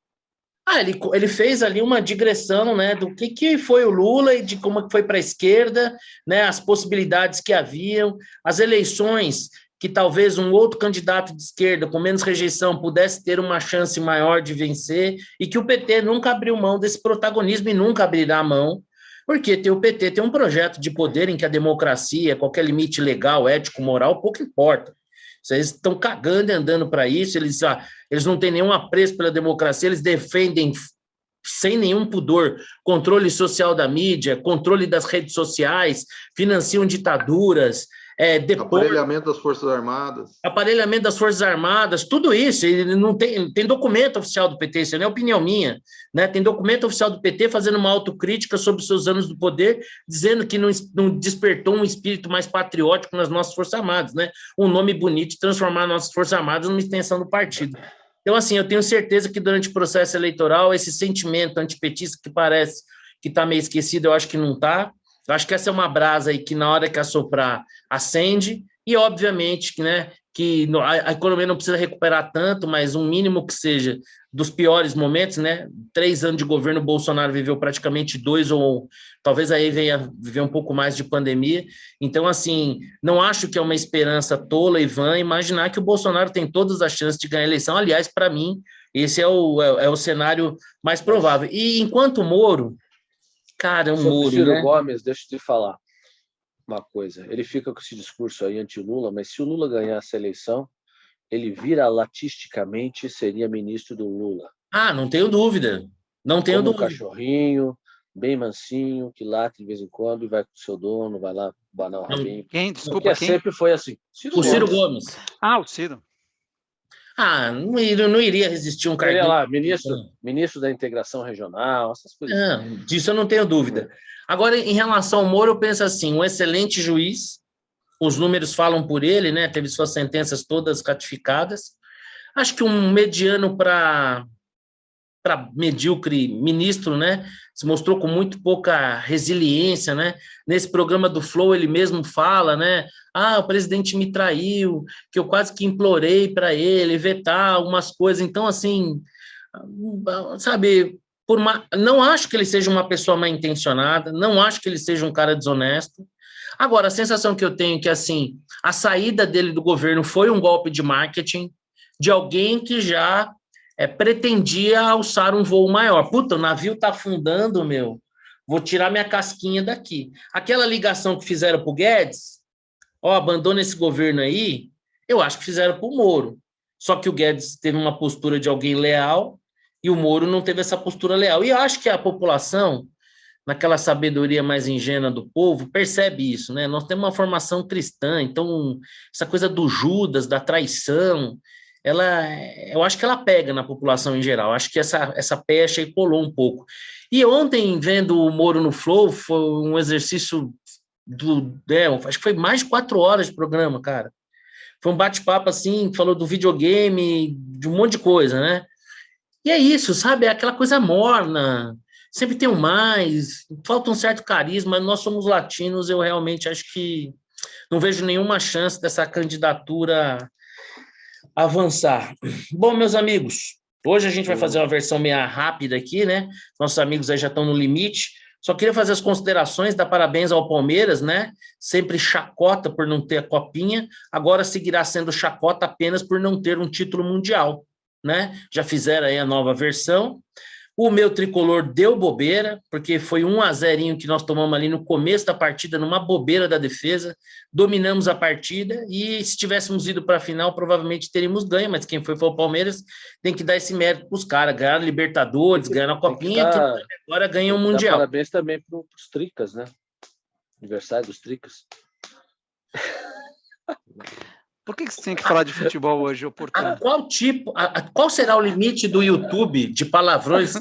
S1: Ele fez ali uma digressão, né, do que foi o Lula e de como foi para a esquerda, né, as possibilidades que haviam, as eleições que talvez um outro candidato de esquerda com menos rejeição pudesse ter uma chance maior de vencer, e que o PT nunca abriu mão desse protagonismo e nunca abrirá mão, porque o PT tem um projeto de poder em que a democracia, qualquer limite legal, ético, moral, pouco importa. Vocês estão cagando e andando para isso, eles não têm nenhum apreço pela democracia, eles defendem sem nenhum pudor controle social da mídia, controle das redes sociais, financiam ditaduras,
S4: aparelhamento das Forças Armadas,
S1: tudo isso. Ele não tem documento oficial do PT, isso não é opinião minha, né? Tem documento oficial do PT fazendo uma autocrítica sobre seus anos do poder, dizendo que não despertou um espírito mais patriótico nas nossas Forças Armadas, né? Um nome bonito de transformar nossas Forças Armadas numa extensão do partido. Então, assim, eu tenho certeza que durante o processo eleitoral, esse sentimento antipetista que parece que está meio esquecido, eu acho que não está. Eu acho que essa é uma brasa aí que, na hora que assoprar, acende, e, obviamente, né, que a economia não precisa recuperar tanto, mas um mínimo que seja dos piores momentos, né? 3 anos de governo, Bolsonaro viveu praticamente 2, ou talvez aí venha viver um pouco mais de pandemia. Então, assim, não acho que é uma esperança tola e vã imaginar que o Bolsonaro tem todas as chances de ganhar a eleição. Aliás, para mim, esse é o cenário mais provável. E enquanto Moro, Cara,
S2: Sobre o
S1: Moro,
S2: Ciro
S1: né?
S2: Gomes, deixa eu te falar uma coisa. Ele fica com esse discurso aí anti-Lula, mas se o Lula ganhar essa eleição, ele vira latisticamente seria ministro do Lula.
S1: Ah, não tenho dúvida. Não tenho
S2: Como um
S1: dúvida.
S2: cachorrinho, bem mansinho, que late de vez em quando e vai com o seu dono, vai lá banar o rabinho.
S3: Quem?
S2: Porque
S3: Desculpa, quem?
S2: sempre foi assim.
S1: O Ciro Gomes.
S3: Ah, o Ciro.
S1: Ah, não iria resistir um
S2: Ele é
S1: carguinho.
S2: lá, ministro da integração regional, essas coisas.
S1: Não, disso eu não tenho dúvida. Agora, em relação ao Moro, eu penso assim, um excelente juiz, os números falam por ele, né? Teve suas sentenças todas ratificadas. Acho que um mediano para medíocre ministro, né? Se mostrou com muito pouca resiliência, né? Nesse programa do Flow ele mesmo fala, né? Ah, o presidente me traiu, que eu quase que implorei para ele vetar algumas coisas. Então, assim, sabe, não acho que ele seja uma pessoa mal intencionada, não acho que ele seja um cara desonesto. Agora, a sensação que eu tenho é que, assim, a saída dele do governo foi um golpe de marketing de alguém que já pretendia alçar um voo maior. Puta, o navio tá afundando, meu. Vou tirar minha casquinha daqui. Aquela ligação que fizeram pro Guedes, abandona esse governo aí, eu acho que fizeram pro Moro. Só que o Guedes teve uma postura de alguém leal e o Moro não teve essa postura leal. E eu acho que a população, naquela sabedoria mais ingênua do povo, percebe isso, né? Nós temos uma formação cristã, então essa coisa do Judas, da traição, eu acho que ela pega na população em geral. Acho que essa pecha aí colou um pouco. E ontem, vendo o Moro no Flow, foi um exercício acho que foi mais de 4 horas de programa, cara. Foi um bate-papo assim, falou do videogame, de um monte de coisa, né? E é isso, sabe? É aquela coisa morna, sempre tem um mais, falta um certo carisma. Nós somos latinos, eu realmente acho que não vejo nenhuma chance dessa candidatura avançar. Bom, meus amigos, hoje a gente vai fazer uma versão meio rápida aqui, né? Nossos amigos aí já estão no limite. Só queria fazer as considerações, dar parabéns ao Palmeiras, né? Sempre chacota por não ter a copinha, agora seguirá sendo chacota apenas por não ter um título mundial, né? Já fizeram aí a nova versão. O meu tricolor deu bobeira, porque foi 1-0 que nós tomamos ali no começo da partida, numa bobeira da defesa, dominamos a partida e se tivéssemos ido para a final, provavelmente teríamos ganho, mas quem foi o Palmeiras, tem que dar esse mérito para os caras, ganharam Libertadores, ganharam a Copinha, agora ganham o Mundial.
S2: Parabéns também para os Tricas, né? Aniversário dos Tricas.
S3: Por que você tem que falar de futebol hoje, oportuno?
S1: Qual será o limite do YouTube de palavrões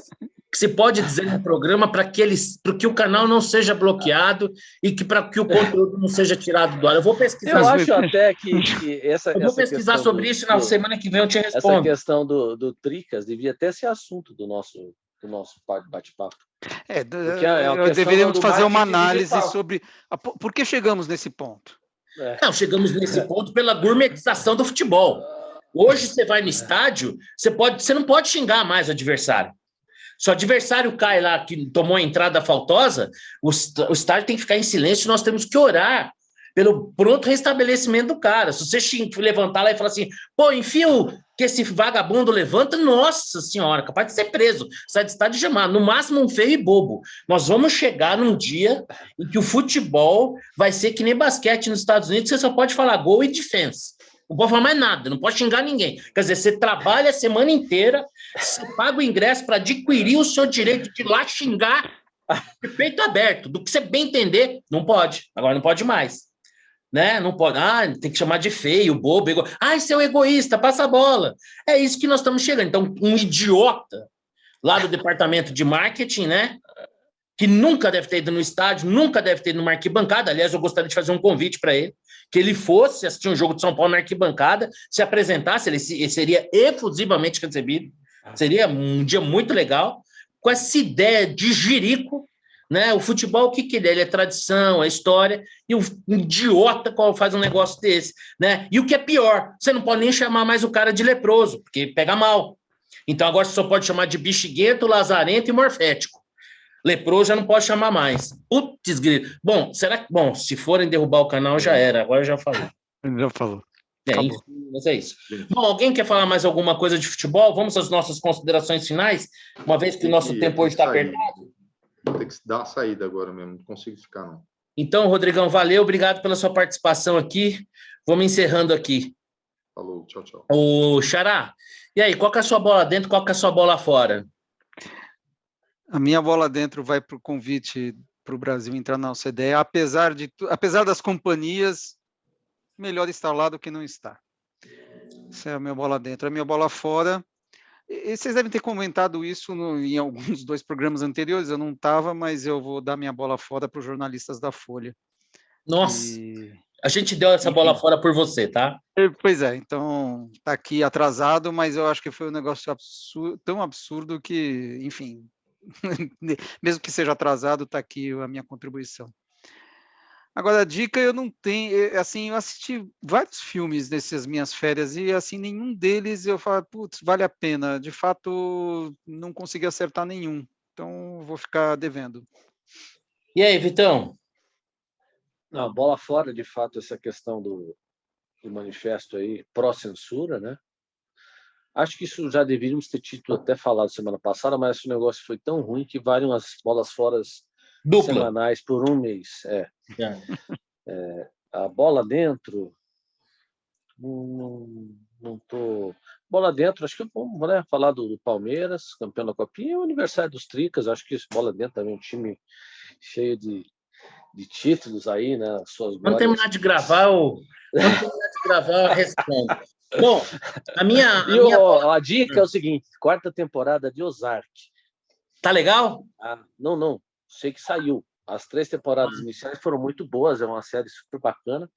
S1: que se pode dizer no programa para que o canal não seja bloqueado e para que o conteúdo não seja tirado do ar? Eu vou pesquisar.
S2: Eu acho até que
S1: eu vou pesquisar sobre isso na semana que vem eu te respondo.
S2: Essa questão do Tricas devia até ser assunto do nosso bate-papo.
S3: Deveríamos fazer uma análise sobre por que chegamos nesse ponto.
S1: Não, chegamos nesse ponto pela gourmetização do futebol. Hoje você vai no estádio, você não pode xingar mais o adversário. Se o adversário cai lá, que tomou a entrada faltosa, o estádio tem que ficar em silêncio, nós temos que orar pelo pronto restabelecimento do cara. Se você levantar lá e falar assim, pô, enfia que esse vagabundo levanta, nossa senhora, capaz de ser preso, sai de estádio chamado, no máximo um feio e bobo. Nós vamos chegar num dia em que o futebol vai ser que nem basquete nos Estados Unidos, você só pode falar gol e defense. Não pode falar mais nada, não pode xingar ninguém. Quer dizer, você trabalha a semana inteira, você paga o ingresso para adquirir o seu direito de ir lá xingar de peito aberto. Do que você bem entender, não pode. Agora não pode mais. Né? Não pode. Tem que chamar de feio, bobo. Esse é o egoísta, passa a bola. É isso que nós estamos chegando. Então, um idiota lá do departamento de marketing, né? Que nunca deve ter ido no estádio, nunca deve ter ido numa arquibancada. Aliás, eu gostaria de fazer um convite para ele, que ele fosse assistir um jogo de São Paulo na arquibancada, se apresentasse, ele seria efusivamente recebido. Seria um dia muito legal, com essa ideia de jirico, né? O futebol, o que ele é? Ele é tradição, é história, e um idiota qual faz um negócio desse, né? E o que é pior, você não pode nem chamar mais o cara de leproso, porque pega mal. Então agora você só pode chamar de bexiguento, lazarento e morfético. Leproso já não pode chamar mais. Putz, grilo. Bom, se forem derrubar o canal, já era. Agora já falou.
S3: Já falou.
S1: Isso, mas é isso. Bom, alguém quer falar mais alguma coisa de futebol? Vamos às nossas considerações finais, uma vez que o nosso tempo hoje está apertado.
S4: vou ter que dar uma saída agora mesmo, não consigo ficar, não.
S1: Então, Rodrigão, valeu, obrigado pela sua participação aqui. Vamos encerrando aqui.
S4: Falou, tchau, tchau.
S1: O Xará, e aí, qual que é a sua bola dentro, qual que é a sua bola fora?
S3: A minha bola dentro vai para o convite para o Brasil entrar na OCDE, apesar das companhias, melhor estar lá do que não estar. Essa é a minha bola dentro. A minha bola fora, e vocês devem ter comentado isso em alguns 2 programas anteriores, eu não estava, mas eu vou dar minha bola fora para os jornalistas da Folha.
S1: Nossa, a gente deu essa bola fora por você, tá?
S3: Pois é, então está aqui atrasado, mas eu acho que foi um negócio tão absurdo que, enfim, mesmo que seja atrasado, está aqui a minha contribuição. Agora, a dica eu não tenho, assim, eu assisti vários filmes nessas minhas férias e, assim, nenhum deles eu falo, putz, vale a pena. De fato, não consegui acertar nenhum, então vou ficar devendo.
S1: E aí, Vitão?
S2: Não, bola fora, de fato, essa questão do manifesto aí, pró-censura, né? Acho que isso já deveríamos ter tido até falado semana passada, mas esse negócio foi tão ruim que valem umas bolas fora semanais por um mês. A bola dentro, não tô. Bola dentro, acho que vamos, né, falar do Palmeiras, campeão da Copinha, e o aniversário dos Tricas. Acho que esse bola dentro também é um time cheio de títulos aí, né?
S1: Vamos terminar de gravar, eu respondo. Bom,
S2: a dica é o seguinte: 4ª temporada de Ozark.
S1: Tá legal?
S2: Não. Sei que saiu. As 3 temporadas iniciais foram muito boas, é uma série super bacana.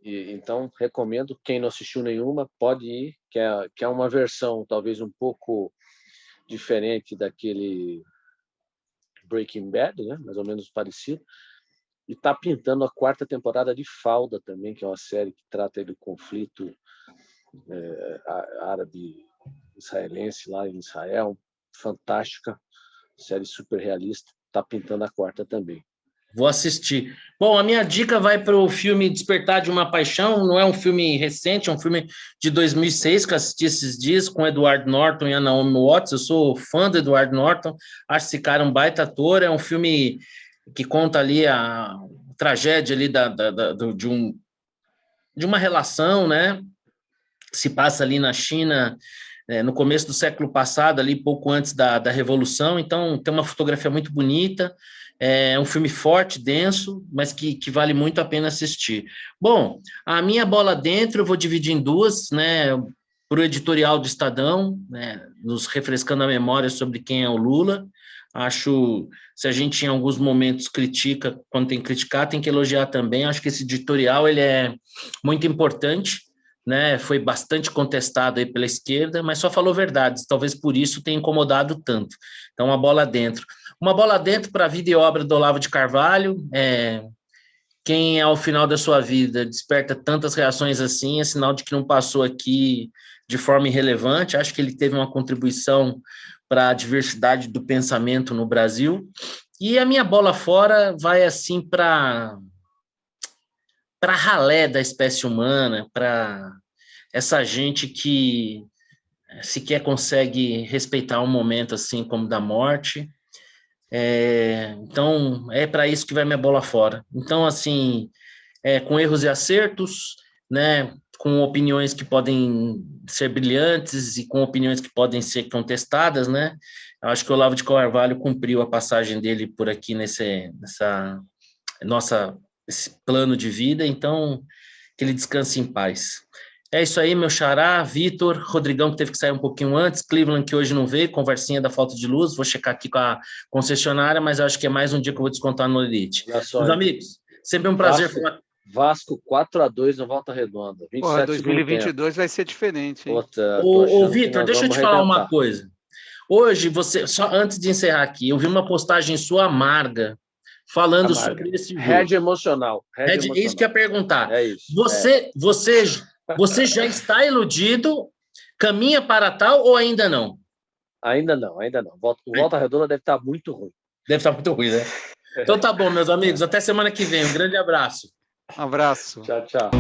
S2: Então, recomendo. Quem não assistiu nenhuma, pode ir, que é uma versão talvez um pouco diferente daquele Breaking Bad, né? Mais ou menos parecido. E está pintando a 4ª temporada de Falda também, que é uma série que trata do conflito árabe-israelense lá em Israel. Fantástica, série super realista. Está pintando a 4ª também.
S1: Vou assistir. Bom, a minha dica vai para o filme Despertar de uma Paixão. Não é um filme recente, é um filme de 2006 que eu assisti esses dias com Edward Norton e a Naomi Watts. Eu sou fã do Edward Norton, acho esse cara um baita ator. É um filme que conta ali a tragédia ali de uma relação, né? Se passa ali na China, no começo do século passado, ali pouco antes da Revolução. Então tem uma fotografia muito bonita. É um filme forte, denso, mas que vale muito a pena assistir. Bom, a minha bola dentro eu vou dividir em 2, né? Para o editorial do Estadão, né? Nos refrescando a memória sobre quem é o Lula. Acho, se a gente em alguns momentos critica, quando tem que criticar, tem que elogiar também. Acho que esse editorial ele é muito importante, né? Foi bastante contestado aí pela esquerda, mas só falou verdades. Talvez por isso tenha incomodado tanto. Então, uma bola dentro. Uma bola dentro para a vida e obra do Olavo de Carvalho. Quem, ao final da sua vida, desperta tantas reações assim, é sinal de que não passou aqui de forma irrelevante. Acho que ele teve uma contribuição para a diversidade do pensamento no Brasil. E a minha bola fora vai assim para ralé da espécie humana, para essa gente que sequer consegue respeitar um momento assim como da morte. Então, é para isso que vai minha bola fora. Então, assim, com erros e acertos, né, com opiniões que podem ser brilhantes e com opiniões que podem ser contestadas, né? Eu acho que o Olavo de Carvalho cumpriu a passagem dele por aqui esse plano de vida, então que ele descanse em paz. É isso aí, meu xará, Vitor, Rodrigão, que teve que sair um pouquinho antes, Cleveland, que hoje não veio, conversinha da falta de luz, vou checar aqui com a concessionária, mas eu acho que é mais um dia que eu vou descontar no Elite. Meus amigos, sempre um prazer falar.
S2: Vasco 4-2 no Volta Redonda.
S3: 2022 vai ser diferente.
S1: Ô Vitor, deixa eu te falar uma coisa. Hoje, só antes de encerrar aqui, eu vi uma postagem sua amarga, falando sobre esse jogo.
S2: Rede emocional.
S1: É isso que eu ia perguntar.
S2: É isso.
S1: Você já está iludido? Caminha para tal ou ainda não?
S2: Ainda não. O Volta Redonda deve estar muito ruim.
S1: Deve estar muito ruim, né? Então tá bom, meus amigos. Até semana que vem. Um grande abraço.
S3: Um abraço.
S2: Tchau.